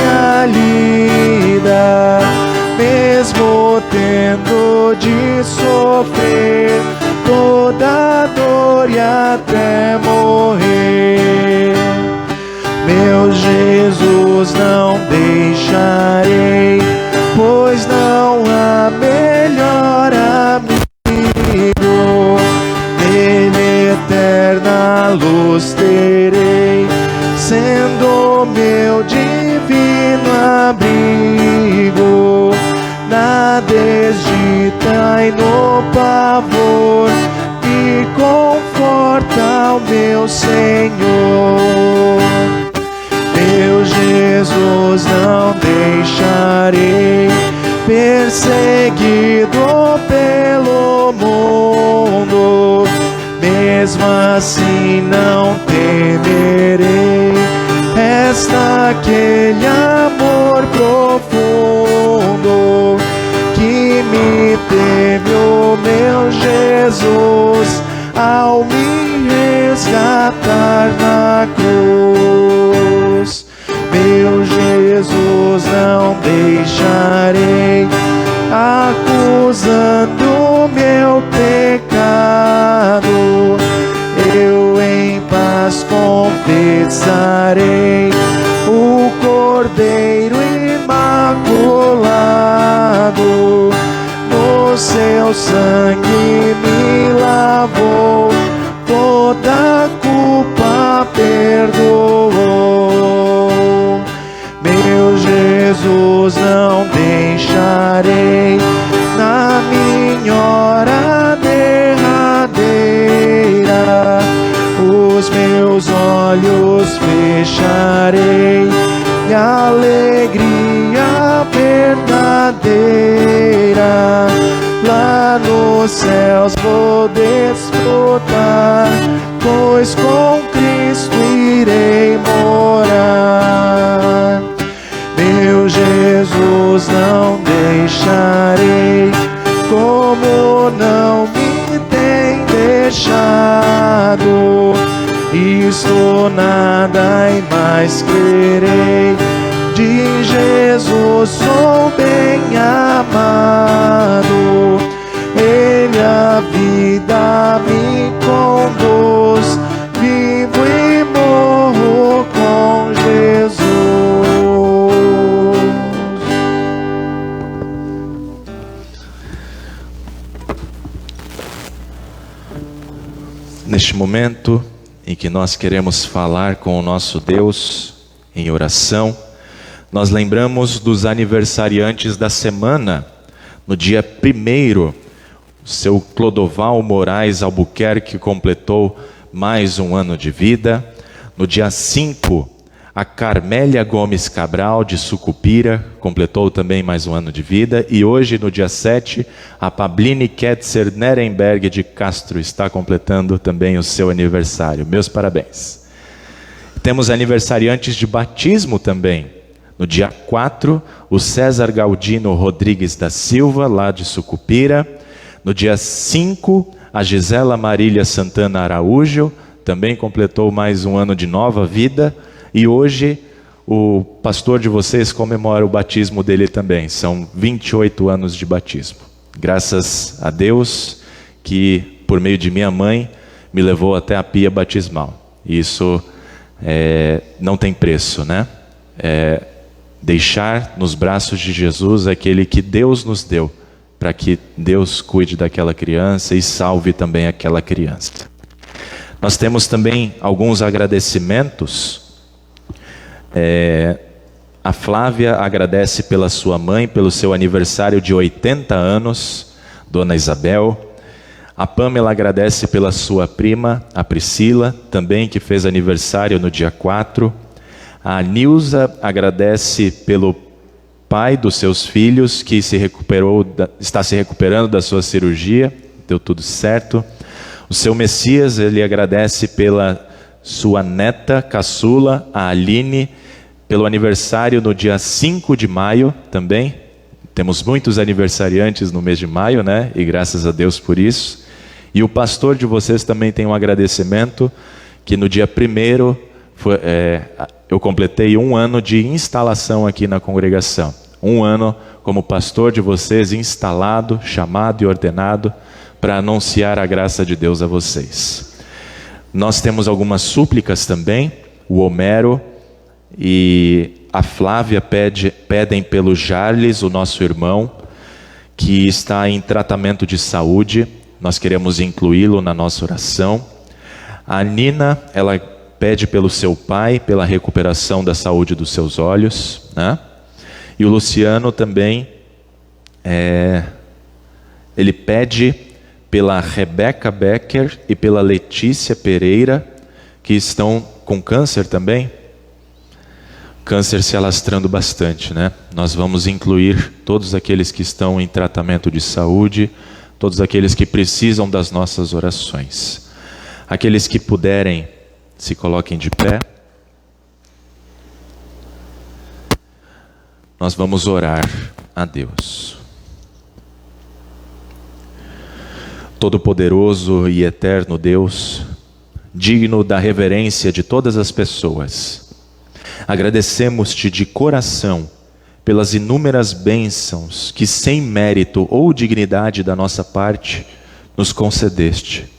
desditai no pavor, e conforta o meu Senhor. Meu Jesus, não deixarei, perseguido pelo mundo, mesmo assim não temerei. Resta aquele amor profundo que me teme, o meu Jesus, ao me resgatar na cruz. Meu Jesus, não deixarei, acusando meu pecado, eu em paz confessarei o Cordeiro imaculado. No seu sangue me lavou, toda culpa perdoou. Meu Jesus, não deixarei, na minha hora derradeira, os meus olhos fecharei, e a alegria verdadeira lá nos céus vou desfrutar, pois com Cristo irei morar. Meu Jesus, não deixarei, como não me tem deixado, isto nada e mais querei, de Jesus sou bem amado, Ele a vida me conduz, vivo e morro com Jesus. Neste momento em que nós queremos falar com o nosso Deus em oração, nós lembramos dos aniversariantes da semana. No dia 1º, o seu Clodoval Moraes Albuquerque completou mais um ano de vida. No dia 5, a Carmélia Gomes Cabral de Sucupira completou também mais um ano de vida. E hoje, no dia 7, a Pabline Ketzer Nerenberg de Castro está completando também o seu aniversário. Meus parabéns. Temos aniversariantes de batismo também. No dia 4, o César Galdino Rodrigues da Silva, lá de Sucupira. No dia 5, a Gisela Marília Santana Araújo, também completou mais um ano de nova vida. E hoje, o pastor de vocês comemora o batismo dele também. São 28 anos de batismo. Graças a Deus que, por meio de minha mãe, me levou até a pia batismal. Isso não tem preço, né? Deixar nos braços de Jesus aquele que Deus nos deu, para que Deus cuide daquela criança e salve também aquela criança. Nós temos também alguns agradecimentos. A Flávia agradece pela sua mãe, pelo seu aniversário de 80 anos, Dona Isabel. A Pamela agradece pela sua prima, a Priscila, também que fez aniversário no dia 4. A Nilza agradece pelo pai dos seus filhos, que está se recuperando da sua cirurgia, deu tudo certo. O seu Messias, ele agradece pela sua neta caçula, a Aline, pelo aniversário no dia 5 de maio também. Temos muitos aniversariantes no mês de maio, né? E graças a Deus por isso. E o pastor de vocês também tem um agradecimento, que no dia 1º eu completei 1 ano de instalação aqui na congregação. 1 ano como pastor de vocês, instalado, chamado e ordenado para anunciar a graça de Deus a vocês. Nós temos algumas súplicas também. O Homero e a Flávia pedem pelo Jarles, o nosso irmão, que está em tratamento de saúde. Nós queremos incluí-lo na nossa oração. A Nina, ela pede pelo seu pai, pela recuperação da saúde dos seus olhos, né? E o Luciano também Ele pede pela Rebeca Becker e pela Letícia Pereira, que estão com câncer também. Câncer se alastrando bastante, né? Nós vamos incluir todos aqueles que estão em tratamento de saúde, todos aqueles que precisam das nossas orações. Aqueles que puderem, se coloquem de pé. Nós vamos orar a Deus. Todo-Poderoso e eterno Deus, digno da reverência de todas as pessoas, agradecemos-te de coração pelas inúmeras bênçãos que, sem mérito ou dignidade da nossa parte, nos concedeste.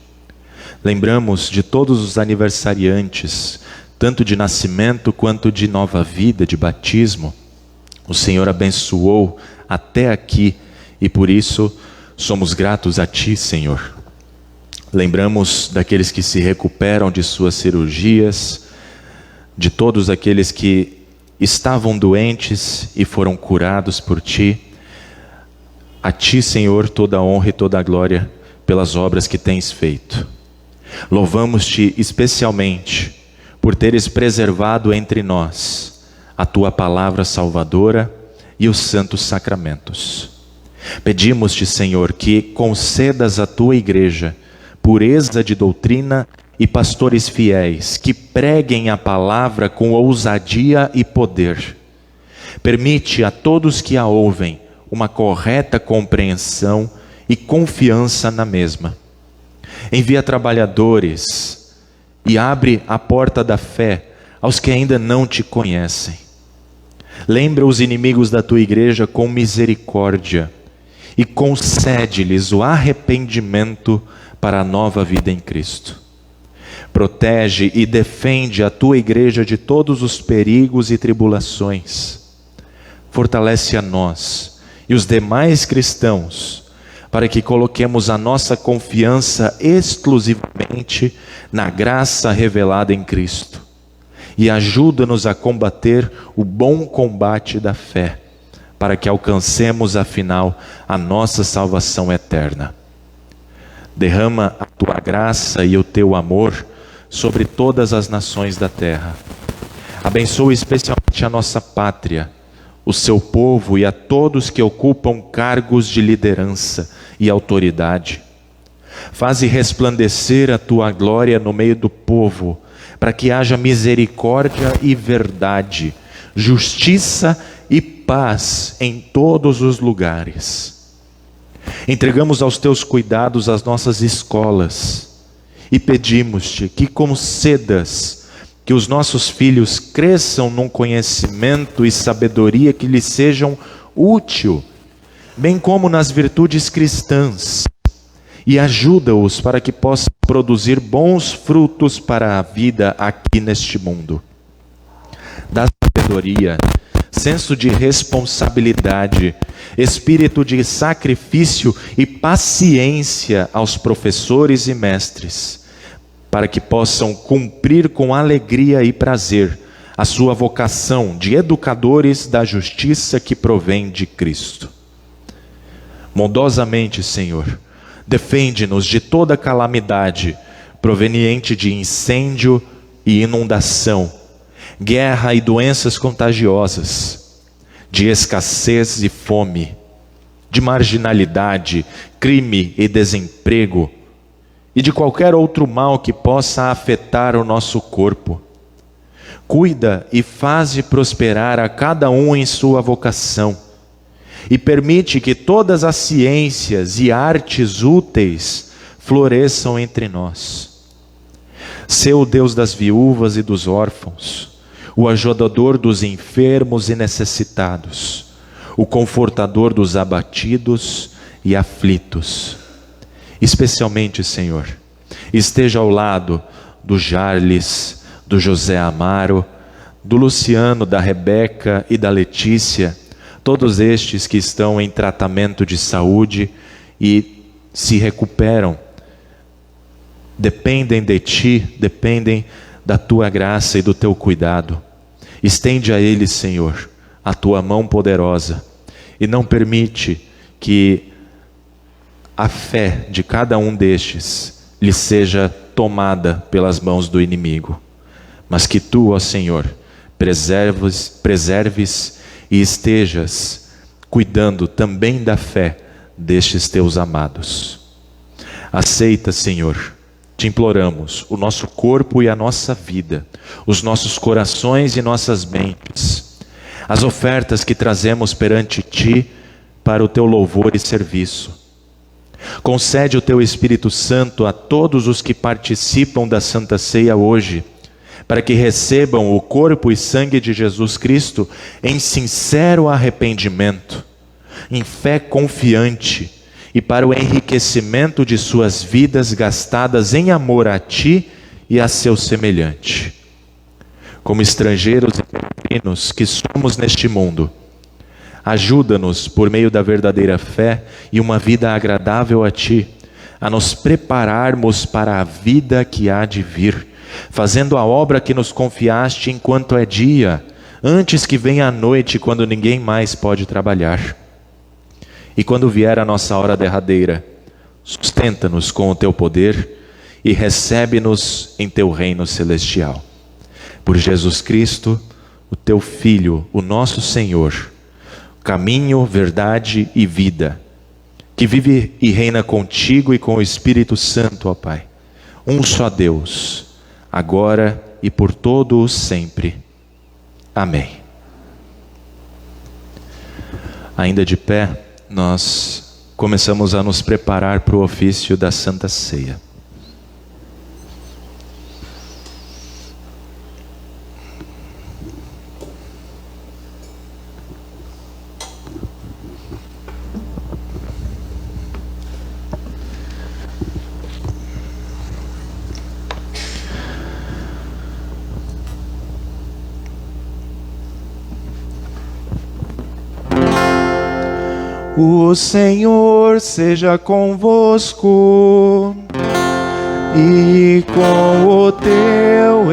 Lembramos de todos os aniversariantes, tanto de nascimento quanto de nova vida, de batismo. O Senhor abençoou até aqui e por isso somos gratos a Ti, Senhor. Lembramos daqueles que se recuperam de suas cirurgias, de todos aqueles que estavam doentes e foram curados por Ti. A Ti, Senhor, toda a honra e toda a glória pelas obras que tens feito. Louvamos-te especialmente por teres preservado entre nós a Tua palavra salvadora e os santos sacramentos. Pedimos-te, Senhor, que concedas à Tua igreja pureza de doutrina e pastores fiéis que preguem a palavra com ousadia e poder. Permite a todos que a ouvem uma correta compreensão e confiança na mesma. Envia trabalhadores e abre a porta da fé aos que ainda não te conhecem. Lembra os inimigos da tua igreja com misericórdia e concede-lhes o arrependimento para a nova vida em Cristo. Protege e defende a tua igreja de todos os perigos e tribulações. Fortalece a nós e os demais cristãos para que coloquemos a nossa confiança exclusivamente na graça revelada em Cristo. E ajuda-nos a combater o bom combate da fé, para que alcancemos, afinal, a nossa salvação eterna. Derrama a tua graça e o teu amor sobre todas as nações da terra. Abençoa especialmente a nossa pátria, o seu povo e a todos que ocupam cargos de liderança e autoridade. Faze resplandecer a tua glória no meio do povo, para que haja misericórdia e verdade, justiça e paz em todos os lugares. Entregamos aos teus cuidados as nossas escolas e pedimos-te que concedas que os nossos filhos cresçam num conhecimento e sabedoria que lhes sejam útil, bem como nas virtudes cristãs, e ajuda-os para que possam produzir bons frutos para a vida aqui neste mundo. Dá sabedoria, senso de responsabilidade, espírito de sacrifício e paciência aos professores e mestres, para que possam cumprir com alegria e prazer a sua vocação de educadores da justiça que provém de Cristo. Bondosamente, Senhor, defende-nos de toda calamidade proveniente de incêndio e inundação, guerra e doenças contagiosas, de escassez e fome, de marginalidade, crime e desemprego, e de qualquer outro mal que possa afetar o nosso corpo. Cuida e faze prosperar a cada um em sua vocação, e permite que todas as ciências e artes úteis floresçam entre nós. Sê o Deus das viúvas e dos órfãos, o ajudador dos enfermos e necessitados, o confortador dos abatidos e aflitos. Especialmente, Senhor, esteja ao lado do Jarles, do José Amaro, do Luciano, da Rebeca e da Letícia, todos estes que estão em tratamento de saúde e se recuperam, dependem de Ti, dependem da Tua graça e do Teu cuidado. Estende a eles, Senhor, a Tua mão poderosa e não permite que a fé de cada um destes lhe seja tomada pelas mãos do inimigo, mas que tu, ó Senhor, preserves e estejas cuidando também da fé destes teus amados. Aceita, Senhor, te imploramos, o nosso corpo e a nossa vida, os nossos corações e nossas mentes, as ofertas que trazemos perante Ti para o Teu louvor e serviço. Concede o Teu Espírito Santo a todos os que participam da Santa Ceia hoje, para que recebam o corpo e sangue de Jesus Cristo em sincero arrependimento, em fé confiante e para o enriquecimento de suas vidas gastadas em amor a Ti e a seu semelhante. Como estrangeiros e peregrinos que somos neste mundo, ajuda-nos, por meio da verdadeira fé e uma vida agradável a Ti, a nos prepararmos para a vida que há de vir, fazendo a obra que nos confiaste enquanto é dia, antes que venha a noite, quando ninguém mais pode trabalhar. E quando vier a nossa hora derradeira, sustenta-nos com o Teu poder e recebe-nos em Teu reino celestial. Por Jesus Cristo, o Teu Filho, o nosso Senhor, caminho, verdade e vida, que vive e reina contigo e com o Espírito Santo, ó Pai, um só Deus, agora e por todo o sempre. Amém. Ainda de pé, nós começamos a nos preparar para o ofício da Santa Ceia. O Senhor seja convosco e com o teu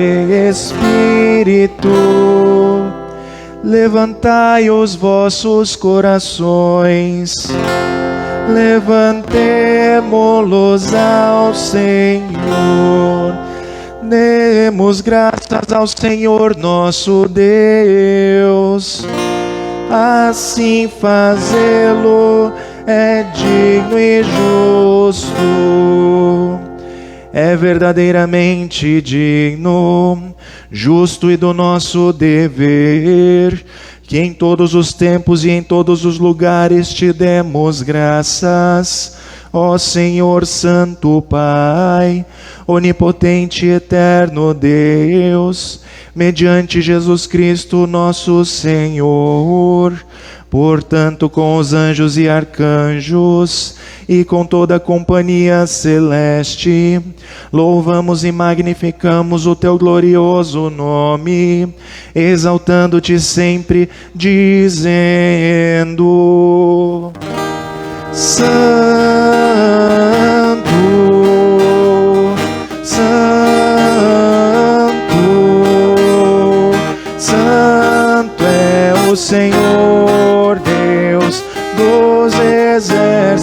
espírito. Levantai os vossos corações, levantemo-los ao Senhor. Demos graças ao Senhor nosso Deus. Assim fazê-lo é digno e justo, é verdadeiramente digno, justo e do nosso dever, que em todos os tempos e em todos os lugares te demos graças, ó Senhor Santo Pai, onipotente e eterno Deus, mediante Jesus Cristo nosso Senhor. Portanto, com os anjos e arcanjos e com toda a companhia celeste, louvamos e magnificamos o teu glorioso nome, exaltando-te sempre, dizendo: Santo, Santo é o Senhor Deus dos exércitos.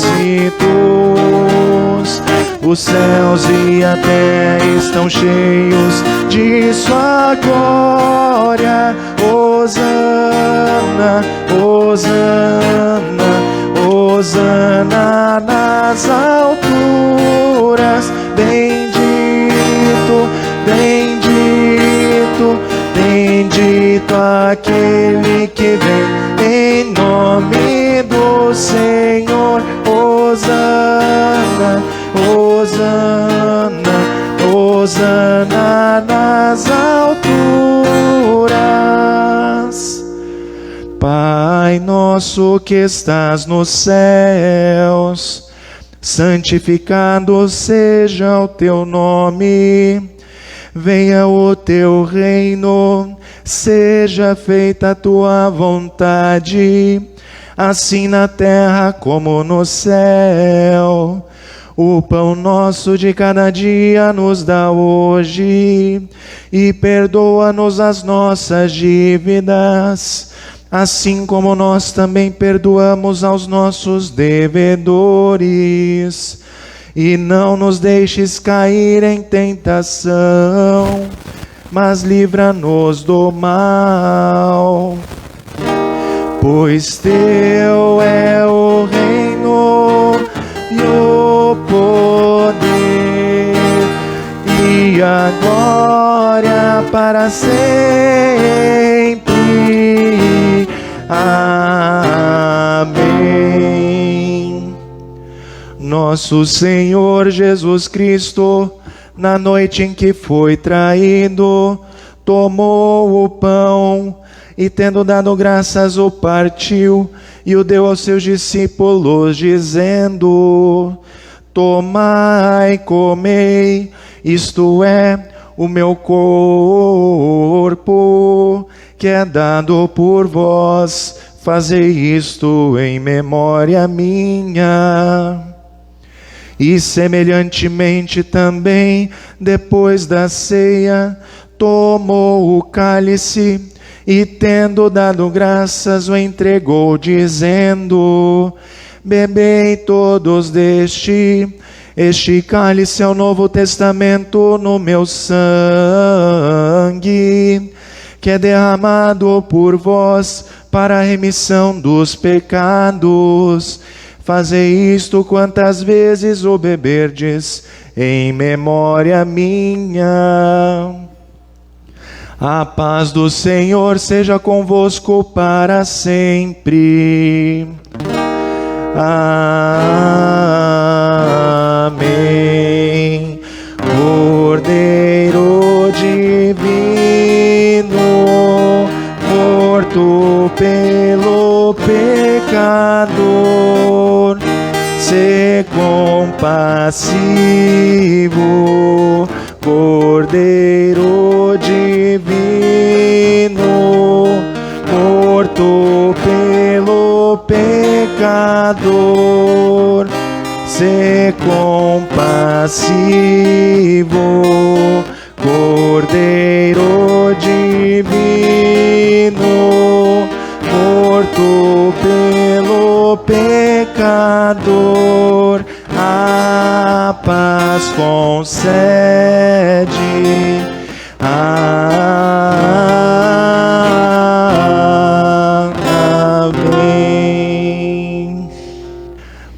Os céus e a terra estão cheios de sua glória. Hosana, Hosana, Hosana nas alturas. Bendito, bendito, bendito aquele que vem em nome do Senhor. Hosana, Hosana, Hosana nas alturas. Pai nosso que estás nos céus, santificado seja o teu nome. Venha o teu reino, seja feita a tua vontade, assim na terra como no céu. O pão nosso de cada dia nos dá hoje, e perdoa-nos as nossas dívidas, assim como nós também perdoamos aos nossos devedores. E não nos deixes cair em tentação, mas livra-nos do mal. Pois teu é o reino e o poder e a glória para sempre. Amém. Nosso Senhor Jesus Cristo, na noite em que foi traído, tomou o pão e, tendo dado graças, o partiu e o deu aos seus discípulos, dizendo: tomai, comei, isto é o meu corpo, que é dado por vós. Fazei isto em memória minha. E semelhantemente também, depois da ceia, tomou o cálice e, tendo dado graças, o entregou, dizendo: bebei todos deste. Este cálice é o Novo Testamento no meu sangue, que é derramado por vós para a remissão dos pecados. Fazei isto quantas vezes o beberdes, em memória minha. A paz do Senhor seja convosco para sempre. Amém. Cordeiro divino, morto pelo pecador, sê compassivo. Cordeiro divino, morto pelo pecador, sê compassivo. Cordeiro divino, morto pelo pecador, a paz concede. Amém.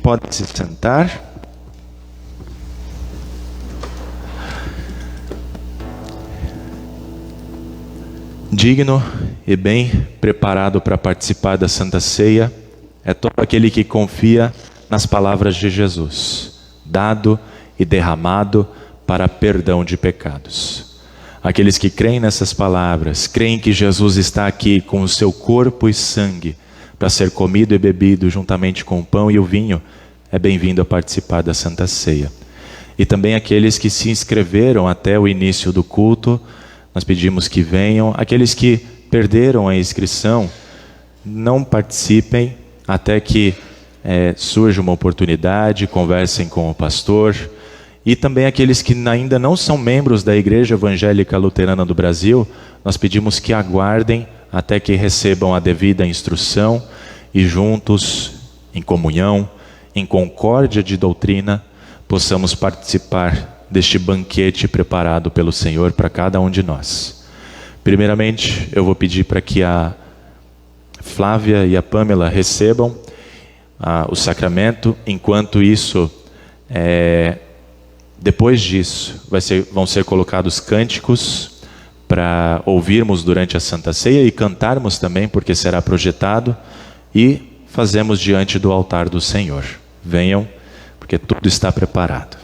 Pode se sentar. Digno e bem preparado para participar da Santa Ceia é todo aquele que confia nas palavras de Jesus, dado e derramado para perdão de pecados. Aqueles que creem nessas palavras, creem que Jesus está aqui com o seu corpo e sangue para ser comido e bebido juntamente com o pão e o vinho, é bem-vindo a participar da Santa Ceia. E também aqueles que se inscreveram até o início do culto, nós pedimos que venham. Aqueles que perderam a inscrição, não participem até que surja uma oportunidade, conversem com o pastor. E também aqueles que ainda não são membros da Igreja Evangélica Luterana do Brasil, nós pedimos que aguardem até que recebam a devida instrução e juntos, em comunhão, em concórdia de doutrina, possamos participar deste banquete preparado pelo Senhor para cada um de nós. Primeiramente, eu vou pedir para que a Flávia e a Pâmela recebam o sacramento. Enquanto isso, depois disso, vão ser colocados cânticos para ouvirmos durante a Santa Ceia e cantarmos também, porque será projetado, e fazemos diante do altar do Senhor. Venham, porque tudo está preparado.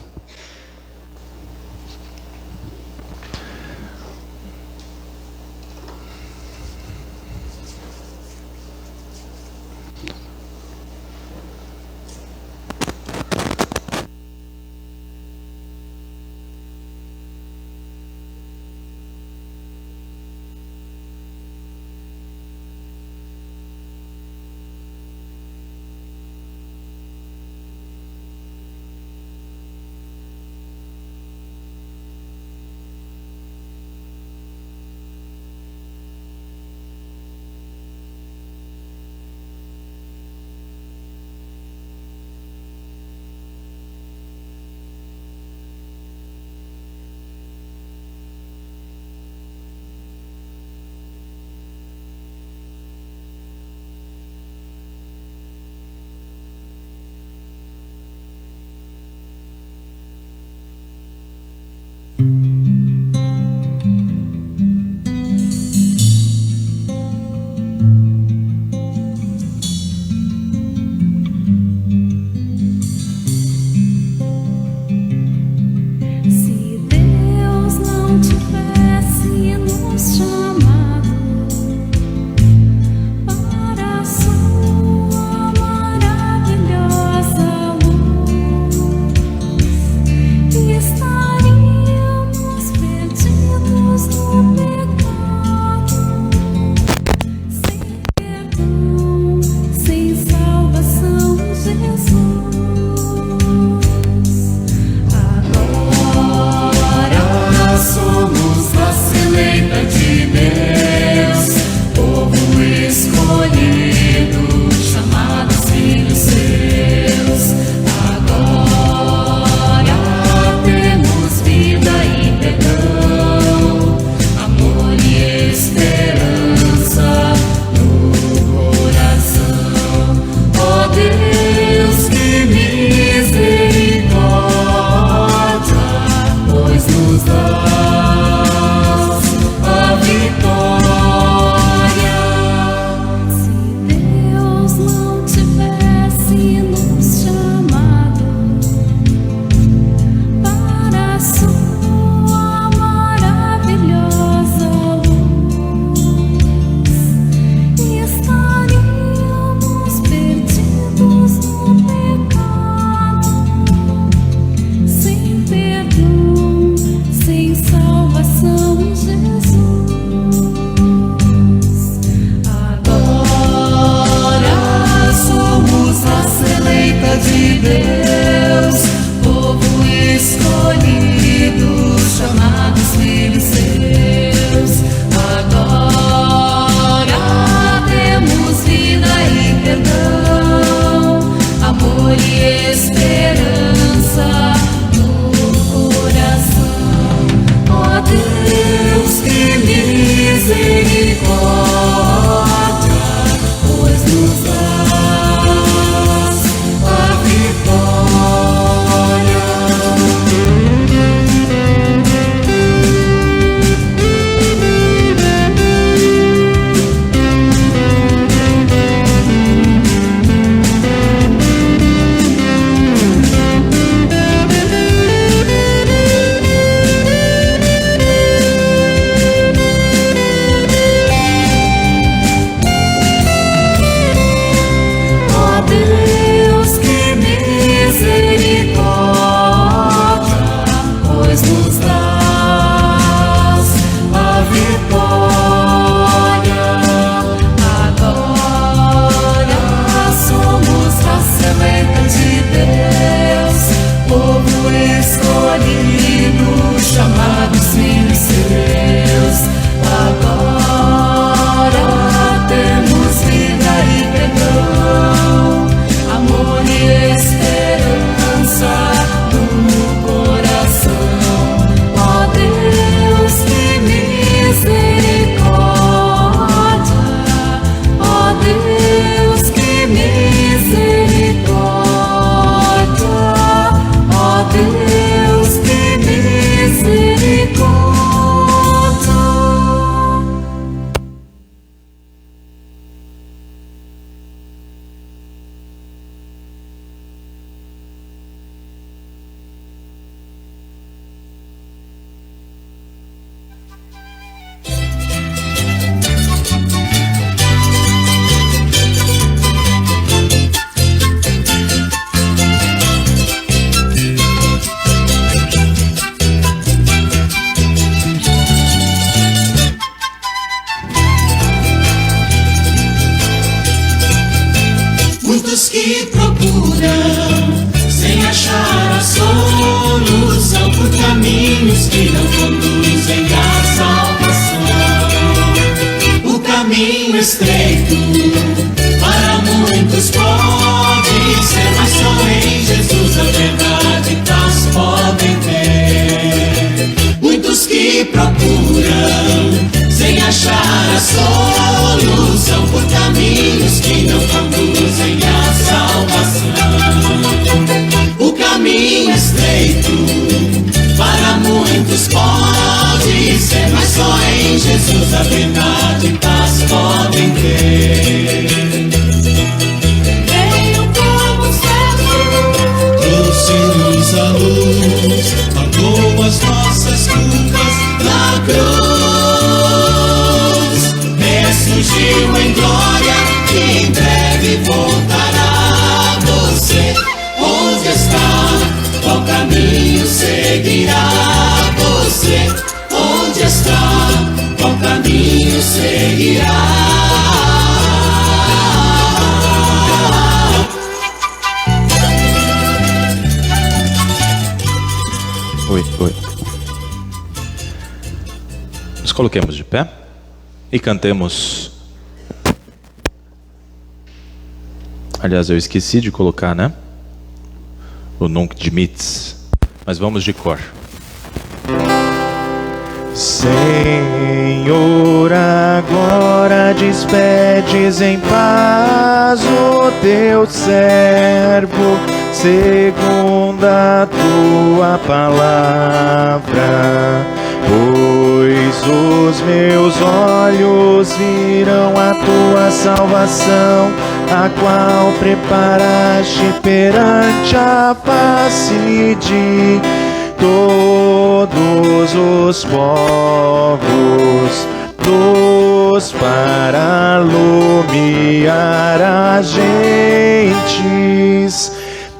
procuram, sem achar a solução, por caminhos que não conduzem à salvação. O caminho estreito para muitos pode ser, mas só em Jesus a verdade e paz podem ter. Muitos que procuram, sem achar a solução, por caminhos que não conduzem à salvação. O caminho estreito para muitos pode ser, mas só em Jesus a verdade e paz podem ter. Veio como servo, trouxe-nos a luz, pagou as nossas culpas na cruz. Ressurgiu em glória, que em breve voltará. Você, onde está? Qual caminho seguirá? Você, onde está? Qual caminho seguirá? Oi. Nos coloquemos de pé e cantemos. Aliás, eu esqueci de colocar, né? O Nunc Dimittis. Mas vamos de cor. Senhor, agora despedes em paz o teu servo, segundo a tua palavra. Pois os meus olhos viram a tua salvação, a qual preparaste perante a face de todos os povos, luz para alumiar as gentes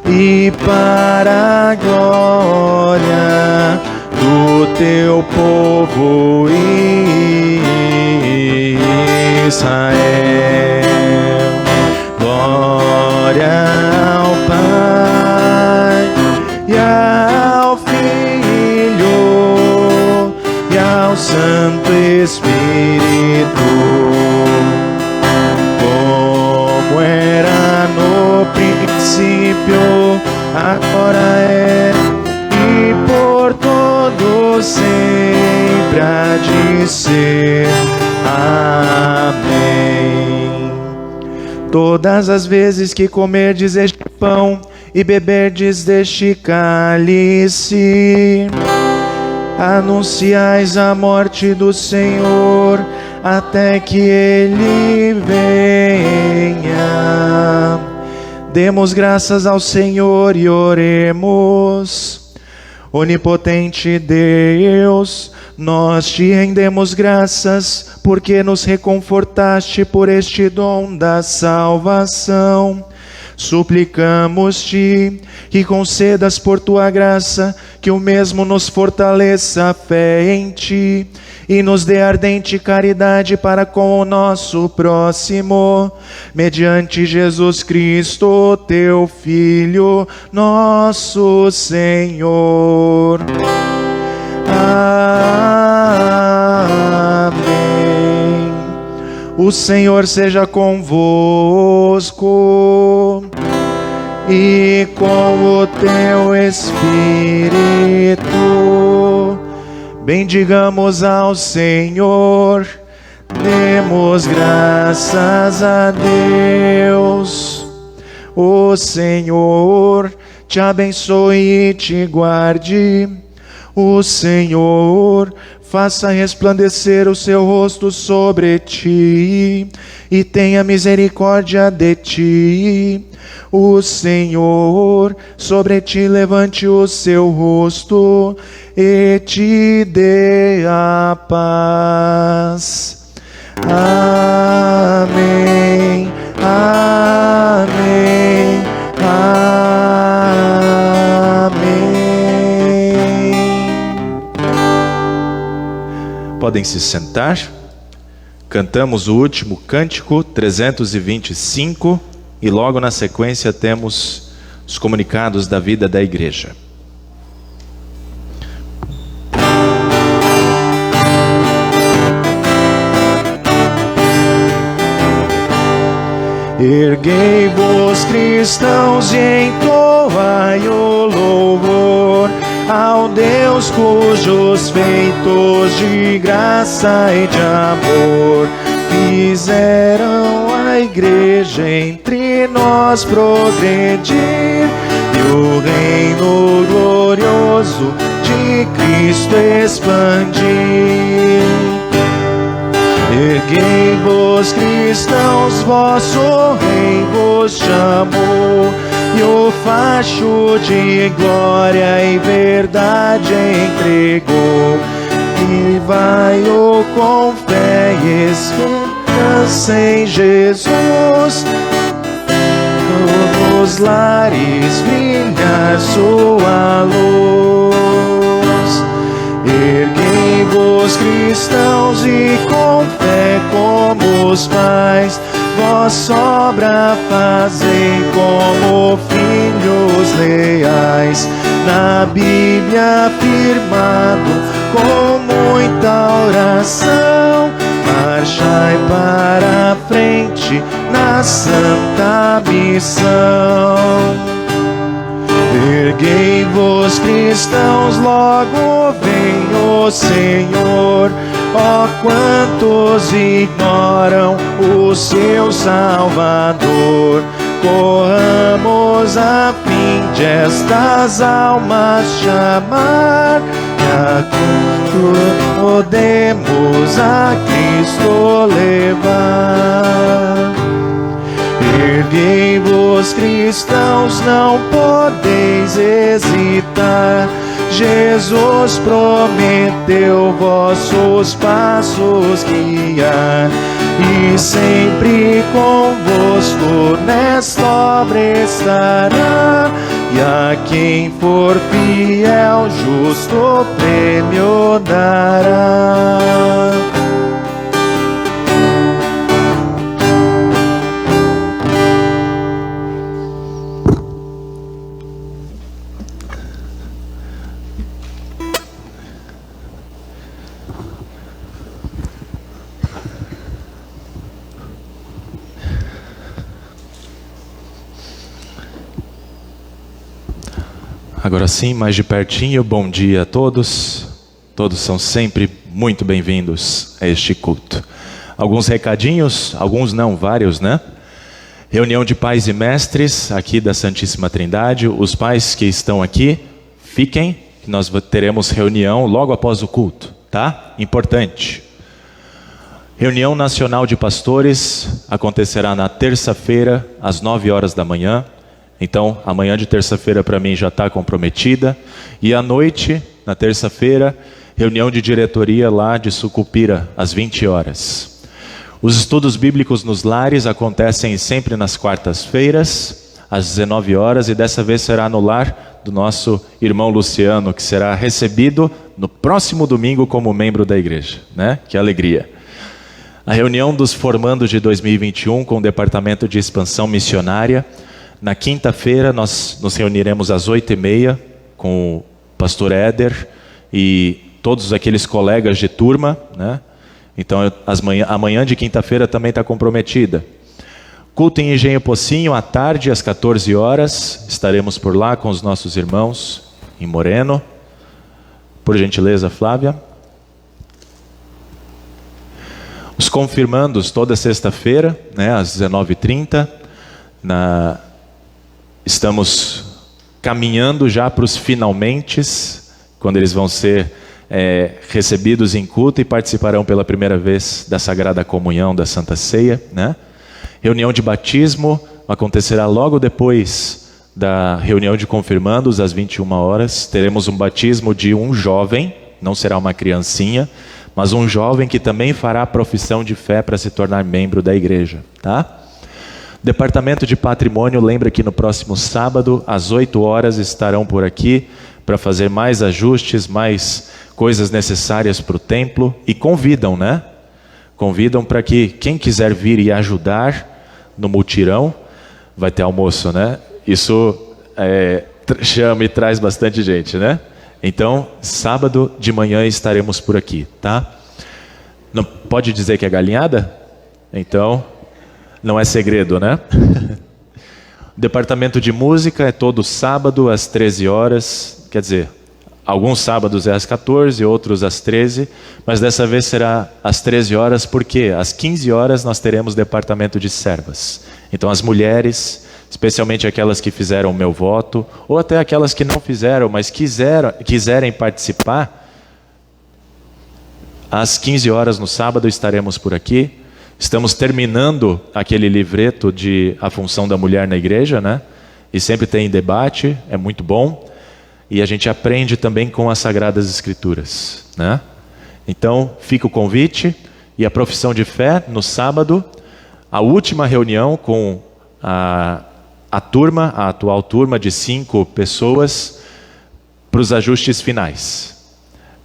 e para a glória do teu povo Israel. Glória ao Pai e ao Filho e ao Santo Espírito, como era no princípio, agora é e por todo sempre há de ser. Amém. Todas as vezes que comerdes este pão e beberdes deste cálice, anunciais a morte do Senhor até que Ele venha. Demos graças ao Senhor e oremos. Onipotente Deus, nós te rendemos graças, porque nos reconfortaste por este dom da salvação. Suplicamos-te que concedas por tua graça que o mesmo nos fortaleça a fé em ti e nos dê ardente caridade para com o nosso próximo, mediante Jesus Cristo, teu Filho, nosso Senhor. Amém. O Senhor seja convosco e com o teu Espírito. Bendigamos ao Senhor, demos graças a Deus. O Senhor te abençoe e te guarde. O Senhor faça resplandecer o seu rosto sobre ti e tenha misericórdia de ti. O Senhor sobre ti levante o seu rosto e te dê a paz. Amém. Amém. Amém. Podem se sentar. Cantamos o último cântico 325. e logo na sequência temos os comunicados da vida da igreja. Erguei-vos, cristãos, e entoai o louvor ao Deus cujos feitos de graça e de amor fizeram a igreja entre nós progredir e o reino glorioso de Cristo expandir. Erguei-vos, cristãos, vosso rei vos chamou, e o facho de glória e verdade entregou. E vai-o com fé e esperança em Jesus, nos lares brilhar sua luz. Erguei-vos, cristãos, e com fé como os pais, vossa obra fazei como filhos leais, na Bíblia firmado com muita oração, marchai para a frente na santa missão. Erguei-vos, cristãos, logo vem o Senhor. Ó, quantos ignoram o seu Salvador. Corramos a fim de estas almas chamar, e a quanto podemos a Cristo levar. Erguei-vos, cristãos, não podeis hesitar. Jesus prometeu vossos passos guiar, e sempre convosco nesta obra estará. E a quem for fiel, justo prêmio dará. Agora sim, mais de pertinho, bom dia a todos. Todos são sempre muito bem-vindos a este culto. Alguns recadinhos, alguns não, vários, né? Reunião de pais e mestres aqui da Santíssima Trindade. Os pais que estão aqui, fiquem, que nós teremos reunião logo após o culto, tá? Importante. Reunião Nacional de Pastores acontecerá na terça-feira, às 9 horas da manhã. Então, amanhã de terça-feira para mim já está comprometida. E à noite, na terça-feira, reunião de diretoria lá de Sucupira, às 20 horas. Os estudos bíblicos nos lares acontecem sempre nas quartas-feiras, às 19 horas, e dessa vez será no lar do nosso irmão Luciano, que será recebido no próximo domingo como membro da igreja, né? Que alegria. A reunião dos formandos de 2021 com o Departamento de Expansão Missionária. Na quinta-feira nós nos reuniremos às 8h30 com o pastor Éder e todos aqueles colegas de turma, né? Então amanhã de quinta-feira também está comprometida. Culto em Engenho Pocinho, à tarde, às 14 horas. Estaremos por lá com os nossos irmãos em Moreno. Por gentileza, Flávia. Os confirmandos toda sexta-feira, né, às 19h30. Estamos caminhando já para os finalmentes, quando eles vão ser recebidos em culto e participarão pela primeira vez da Sagrada Comunhão, da Santa Ceia, né? Reunião de batismo acontecerá logo depois da reunião de confirmandos, às 21 horas. Teremos um batismo de um jovem, não será uma criancinha, mas um jovem que também fará a profissão de fé para se tornar membro da igreja, tá? Departamento de Patrimônio lembra que no próximo sábado, às 8 horas, estarão por aqui para fazer mais ajustes, mais coisas necessárias para o templo, e convidam, né? Convidam para que quem quiser vir e ajudar no mutirão, vai ter almoço, né? Isso chama e traz bastante gente, né? Então, sábado de manhã estaremos por aqui, tá? Não pode dizer que é galinhada? Então, não é segredo, né? Departamento de música é todo sábado às 13 horas, quer dizer, alguns sábados é às 14, outros às 13, mas dessa vez será às 13 horas, porque às 15 horas nós teremos departamento de servas. Então as mulheres, especialmente aquelas que fizeram o meu voto, ou até aquelas que não fizeram, mas quiserem participar, às 15 horas no sábado estaremos por aqui. Estamos terminando aquele livreto de A Função da Mulher na Igreja, né? E sempre tem debate, é muito bom. E a gente aprende também com as Sagradas Escrituras, né? Então, fica o convite e a profissão de fé no sábado, a última reunião com a turma, a atual turma de 5 pessoas, para os ajustes finais,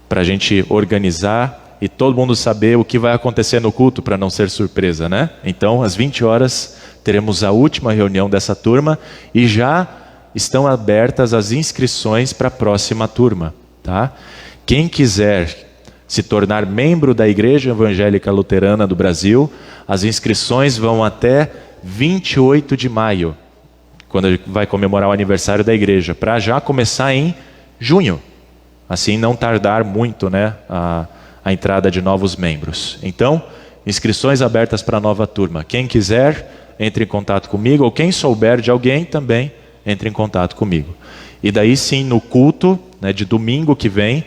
para a gente organizar e todo mundo saber o que vai acontecer no culto, para não ser surpresa, né? Então, às 20 horas, teremos a última reunião dessa turma e já estão abertas as inscrições para a próxima turma, tá? Quem quiser se tornar membro da Igreja Evangélica Luterana do Brasil, as inscrições vão até 28 de maio, quando vai comemorar o aniversário da igreja, para já começar em junho, assim não tardar muito, né, a entrada de novos membros. Então, inscrições abertas para a nova turma. Quem quiser, entre em contato comigo, ou quem souber de alguém também, entre em contato comigo. E daí sim, no culto, né, de domingo que vem,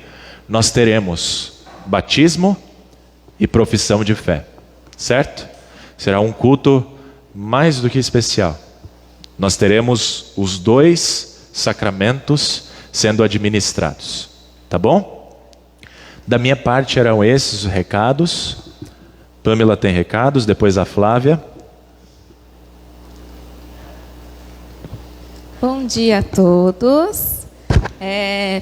nós teremos batismo e profissão de fé, certo? Será um culto mais do que especial. Nós teremos os 2 sacramentos sendo administrados, tá bom? Da minha parte eram esses os recados. Pamela tem recados, depois a Flávia. Bom dia a todos.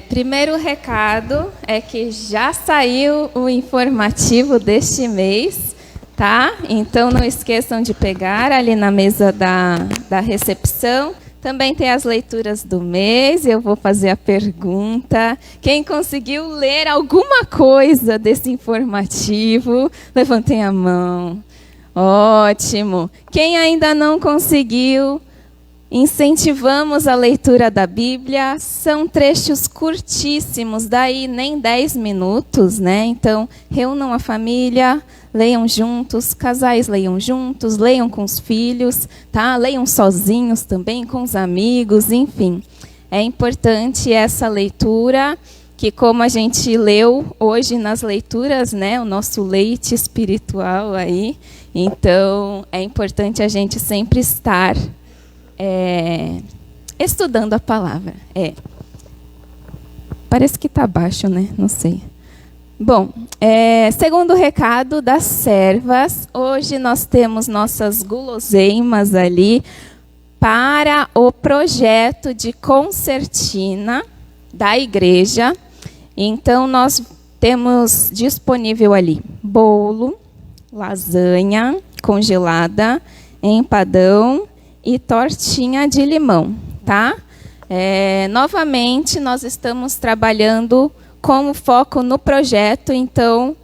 Primeiro recado é que já saiu o informativo deste mês, tá? Então não esqueçam de pegar ali na mesa da recepção. Também tem as leituras do mês, eu vou fazer a pergunta. Quem conseguiu ler alguma coisa desse informativo, levantem a mão. Ótimo. Quem ainda não conseguiu, incentivamos a leitura da Bíblia. São trechos curtíssimos, daí nem 10 minutos, né? Então, reúnam a família, leiam juntos, casais leiam juntos, leiam com os filhos, tá? Leiam sozinhos também, com os amigos, enfim. É importante essa leitura, que como a gente leu hoje nas leituras, né? O nosso leite espiritual aí. Então, é importante a gente sempre estar estudando a palavra. Parece que está baixo, né? Não sei. Bom, segundo recado das servas, hoje nós temos nossas guloseimas ali para o projeto de concertina da igreja. Então, nós temos disponível ali bolo, lasanha congelada, empadão e tortinha de limão, tá? Novamente, nós estamos trabalhando com foco no projeto, então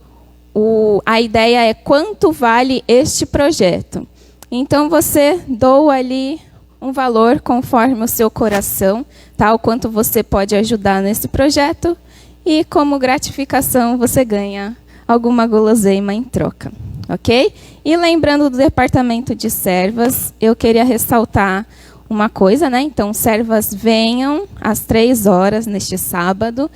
a ideia é quanto vale este projeto. Então você doa ali um valor conforme o seu coração, tá? O quanto você pode ajudar nesse projeto e como gratificação você ganha alguma guloseima em troca, ok? E lembrando do departamento de servas, eu queria ressaltar uma coisa, né? Então, servas venham às 3 horas neste sábado.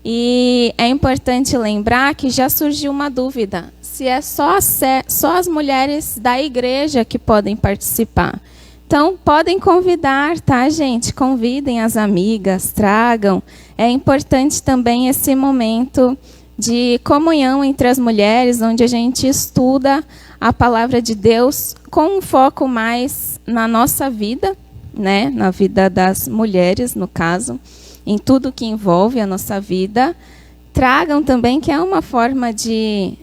E é importante lembrar que já surgiu uma dúvida, se é só as mulheres da igreja que podem participar. Então, podem convidar, tá, gente? Convidem as amigas, tragam. É importante também esse momento de comunhão entre as mulheres, onde a gente estuda a palavra de Deus com um foco mais na nossa vida, né? Na vida das mulheres, no caso, em tudo que envolve a nossa vida. Tragam também, que é uma forma de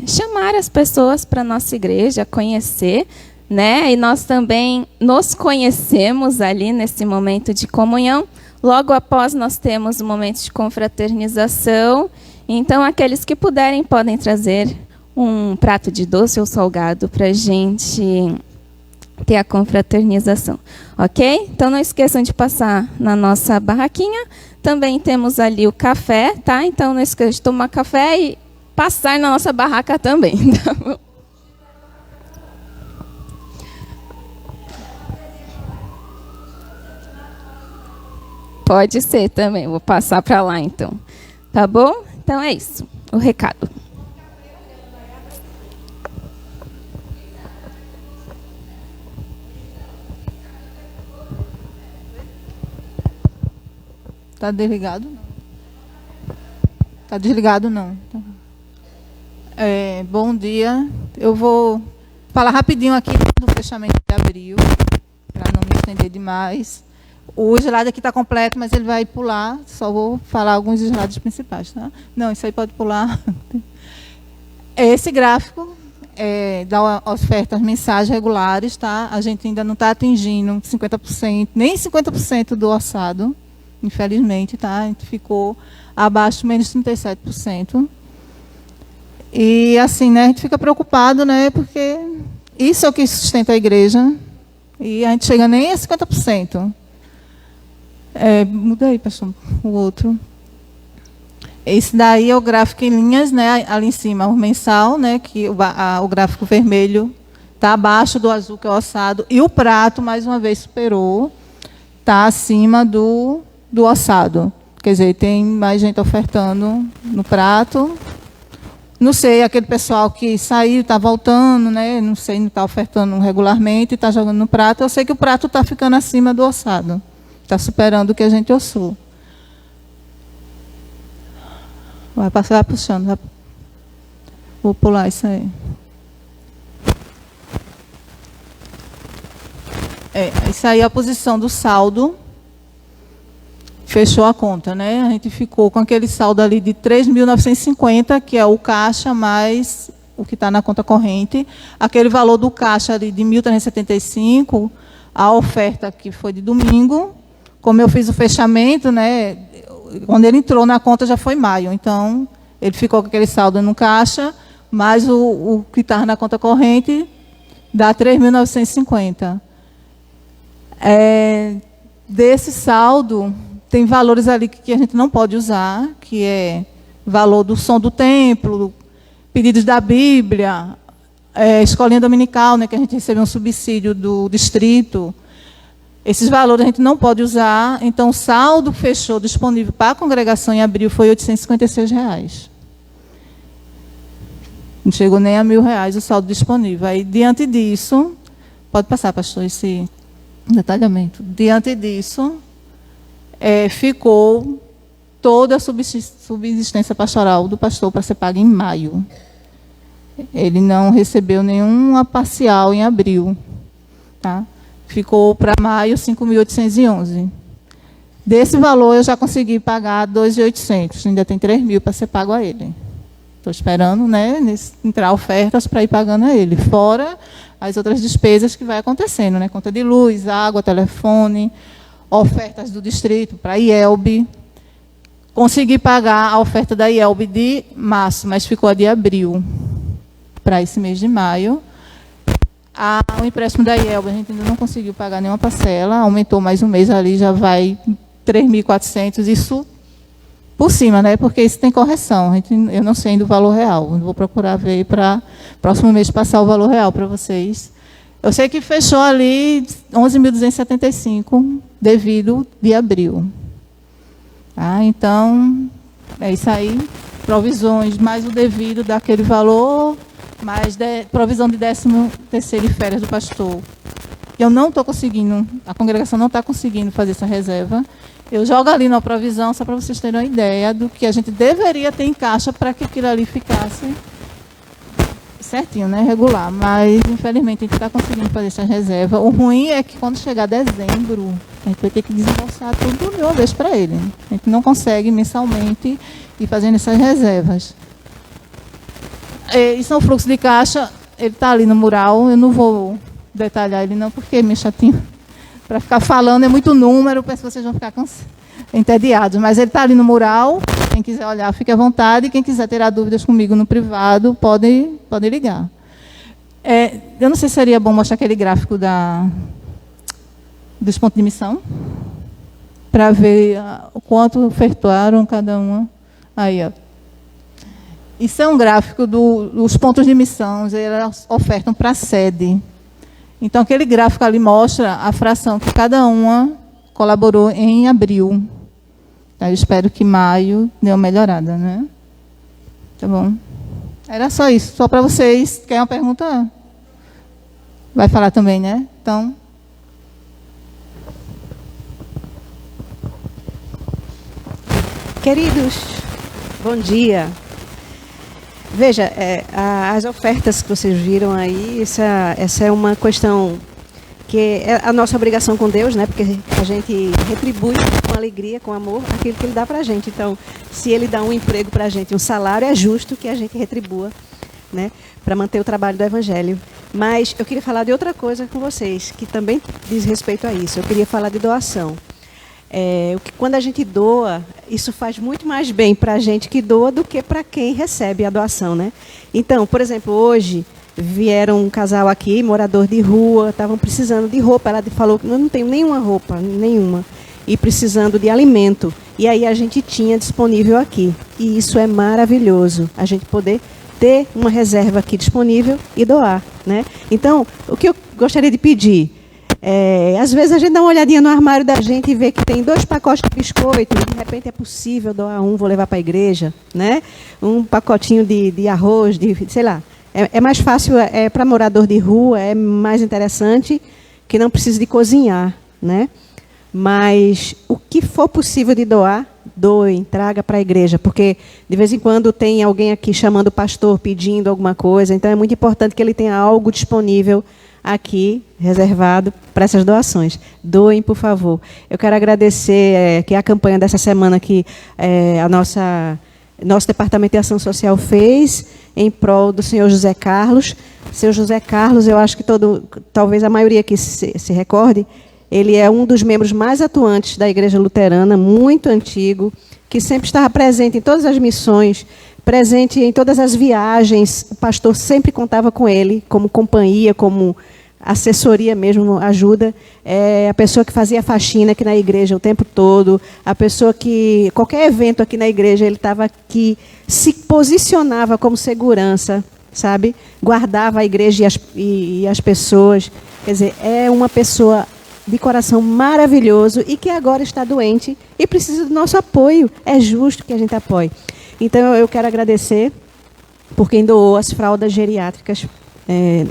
chamar as pessoas para a nossa igreja, conhecer, né? E nós também nos conhecemos ali nesse momento de comunhão. Logo após nós temos o momento de confraternização. Então, aqueles que puderem podem trazer um prato de doce ou salgado para a gente ter a confraternização, ok? Então, não esqueçam de passar na nossa barraquinha. Também temos ali o café, tá? Então, não esqueçam de tomar café e passar na nossa barraca também, tá bom? Pode ser também, vou passar para lá então. Tá bom? Então é isso, o recado. Tá desligado? Tá desligado, não. Bom dia. Eu vou falar rapidinho aqui do fechamento de abril, para não me estender demais. O slide aqui está completo, mas ele vai pular. Só vou falar alguns slides principais, tá? Não, isso aí pode pular. Esse gráfico dá ofertas mensais regulares, tá? A gente ainda não está atingindo 50%, nem 50% do orçado, infelizmente, tá? A gente ficou abaixo, menos 37%. E, assim, né, a gente fica preocupado, né, porque isso é o que sustenta a igreja, e a gente chega nem a 50%. Muda aí, pastor, o outro. Esse daí é o gráfico em linhas, né, ali em cima, o mensal, né, que o gráfico vermelho está abaixo do azul, que é o orçado, e o prato, mais uma vez, superou, está acima do orçado. Quer dizer, tem mais gente ofertando no prato. Não sei, aquele pessoal que saiu, está voltando, né? Não sei, não está ofertando regularmente, está jogando no prato. Eu sei que o prato está ficando acima do orçado. Está superando o que a gente orçou. Vai passar puxando. Vou pular isso aí. Isso aí é a posição do saldo. Fechou a conta, né? A gente ficou com aquele saldo ali de 3.950, que é o caixa mais o que está na conta corrente. Aquele valor do caixa ali de 1.375, a oferta que foi de domingo. Como eu fiz o fechamento, né? Quando ele entrou na conta já foi maio. Então, ele ficou com aquele saldo no caixa, mais o que estava na conta corrente, dá 3.950. Desse saldo, tem valores ali que a gente não pode usar, que é valor do som do templo, pedidos da Bíblia, escolinha dominical, né, que a gente recebeu um subsídio do distrito. Esses valores a gente não pode usar, então o saldo fechou disponível para a congregação em abril foi R$ 856. Não chegou nem a R$ 1.000 o saldo disponível. Aí, diante disso, pode passar, pastor, esse detalhamento. Diante disso, ficou toda a subsistência pastoral do pastor para ser paga em maio. Ele não recebeu nenhuma parcial em abril. Tá? Ficou para maio 5.811. Desse valor, eu já consegui pagar 2.800. Ainda tem 3.000 para ser pago a ele. Estou esperando, né, entrar ofertas para ir pagando a ele. Fora as outras despesas que vai acontecendo, né? Conta de luz, água, telefone, ofertas do distrito para a IELB. Consegui pagar a oferta da IELB de março, mas ficou a de abril para esse mês de maio. O empréstimo da IELB a gente ainda não conseguiu pagar nenhuma parcela, aumentou mais um mês ali, já vai 3.400, isso por cima, né? Porque isso tem correção, eu não sei ainda o valor real, vou procurar ver para próximo mês passar o valor real para vocês. Eu sei que fechou ali 11.275 devido de abril. Tá? Então, é isso aí, provisões mais o devido daquele valor, mais provisão de 13º e férias do pastor. Eu não estou conseguindo, a congregação não está conseguindo fazer essa reserva. Eu jogo ali na provisão, só para vocês terem uma ideia do que a gente deveria ter em caixa para que aquilo ali ficasse certinho, né, regular. Mas, infelizmente, a gente está conseguindo fazer essa reserva. O ruim é que, quando chegar dezembro, a gente vai ter que desembolsar tudo de uma vez para ele. A gente não consegue, mensalmente, ir fazendo essas reservas. Isso é um fluxo de caixa, ele está ali no mural, eu não vou detalhar ele não, porque é meio chatinho. Para ficar falando é muito número, penso que vocês vão ficar entediados. Mas ele está ali no mural, quem quiser olhar, fique à vontade. E quem quiser tirar dúvidas comigo no privado, pode ligar. Eu não sei se seria bom mostrar aquele gráfico dos pontos de missão, para ver o quanto ofertaram cada uma. Aí, ó. Isso é um gráfico dos pontos de missão, eles ofertam para a sede. Então, aquele gráfico ali mostra a fração que cada uma colaborou em abril. Eu espero que maio dê uma melhorada, né? Tá bom? Era só isso, só para vocês. Quer uma pergunta? Vai falar também, né? Então... Queridos, bom dia. Veja, as ofertas que vocês viram aí, essa é uma questão que é a nossa obrigação com Deus, né? Porque a gente retribui com alegria, com amor, aquilo que Ele dá para a gente. Então, se Ele dá um emprego para a gente, um salário, é justo que a gente retribua, né? Para manter o trabalho do Evangelho. Mas eu queria falar de outra coisa com vocês, que também diz respeito a isso. Eu queria falar de doação. Quando a gente doa, isso faz muito mais bem para a gente que doa do que para quem recebe a doação, né? Então, por exemplo, hoje vieram um casal aqui, morador de rua, estavam precisando de roupa. Ela falou que não tenho nenhuma roupa, nenhuma, e precisando de alimento. E aí a gente tinha disponível aqui. E isso é maravilhoso, a gente poder ter uma reserva aqui disponível e doar, né? Então, o que eu gostaria de pedir... às vezes a gente dá uma olhadinha no armário da gente e vê que tem 2 pacotes de biscoito e de repente é possível doar um, vou levar para a igreja, né? Um pacotinho de arroz, sei lá. É mais fácil para morador de rua, é mais interessante, que não precisa de cozinhar, né? Mas o que for possível de doar, doem, traga para a igreja, porque de vez em quando tem alguém aqui chamando o pastor, pedindo alguma coisa, então é muito importante que ele tenha algo disponível aqui, reservado para essas doações. Doem, por favor. Eu quero agradecer que a campanha dessa semana que nosso Departamento de Ação Social fez em prol do senhor José Carlos. Senhor José Carlos, eu acho que talvez a maioria aqui se recorde, ele é um dos membros mais atuantes da Igreja Luterana, muito antigo, que sempre estava presente em todas as missões, presente em todas as viagens. O pastor sempre contava com ele, como companhia, como assessoria mesmo, ajuda. É a pessoa que fazia faxina aqui na igreja o tempo todo, a pessoa que, qualquer evento aqui na igreja, ele estava aqui, se posicionava como segurança, sabe? Guardava a igreja e as pessoas. Quer dizer, é uma pessoa de coração maravilhoso e que agora está doente e precisa do nosso apoio. É justo que a gente apoie. Então, eu quero agradecer por quem doou as fraldas geriátricas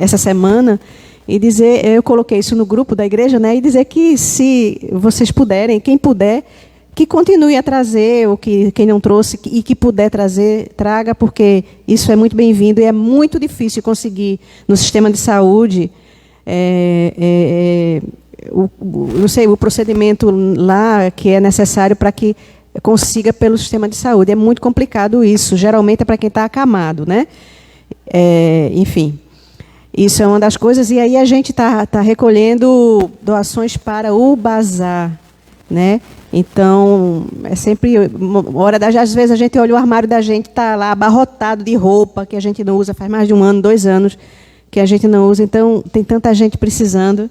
essa semana e dizer, eu coloquei isso no grupo da igreja, né, e dizer que se vocês puderem, quem puder, que continue a trazer, ou que quem não trouxe e que puder trazer, traga, porque isso é muito bem-vindo e é muito difícil conseguir no sistema de saúde o procedimento lá que é necessário para que consiga pelo sistema de saúde. É muito complicado isso. Geralmente é para quem está acamado, né? Enfim, isso é uma das coisas. E aí a gente está recolhendo doações para o bazar, né? Então, é sempre hora às vezes a gente olha o armário da gente, está lá abarrotado de roupa que a gente não usa, faz mais de 1 ano, 2 anos que a gente não usa. Então, tem tanta gente precisando.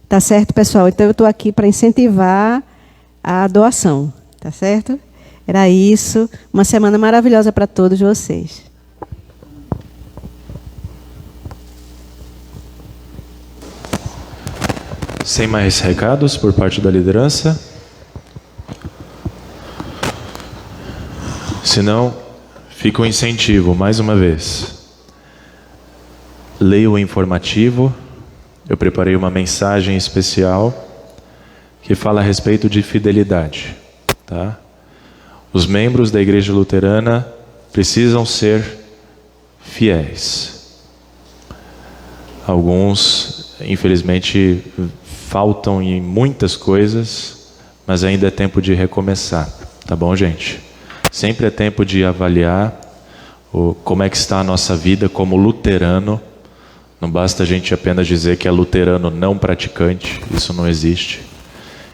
Tá certo, pessoal? Então, eu estou aqui para incentivar a doação. Tá certo? Era isso. Uma semana maravilhosa para todos vocês. Sem mais recados por parte da liderança? Se não, fica um incentivo, mais uma vez. Leia o informativo. Eu preparei uma mensagem especial que fala a respeito de fidelidade. Tá? Os membros da Igreja Luterana precisam ser fiéis. Alguns, infelizmente, faltam em muitas coisas, mas ainda é tempo de recomeçar. Tá bom, gente? Sempre é tempo de avaliar como é que está a nossa vida como luterano. Não basta a gente apenas dizer que é luterano não praticante, isso não existe.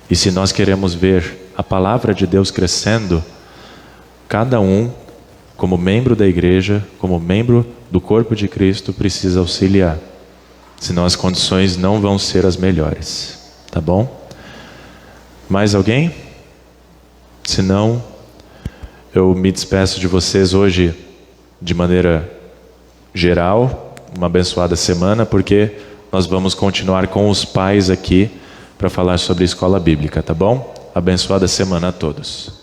E se nós queremos ver a palavra de Deus crescendo, cada um, como membro da igreja, como membro do corpo de Cristo, precisa auxiliar. Senão as condições não vão ser as melhores. Tá bom? Mais alguém? Se não, eu me despeço de vocês hoje de maneira geral. Uma abençoada semana, porque nós vamos continuar com os pais aqui para falar sobre escola bíblica, tá bom? Abençoada semana a todos.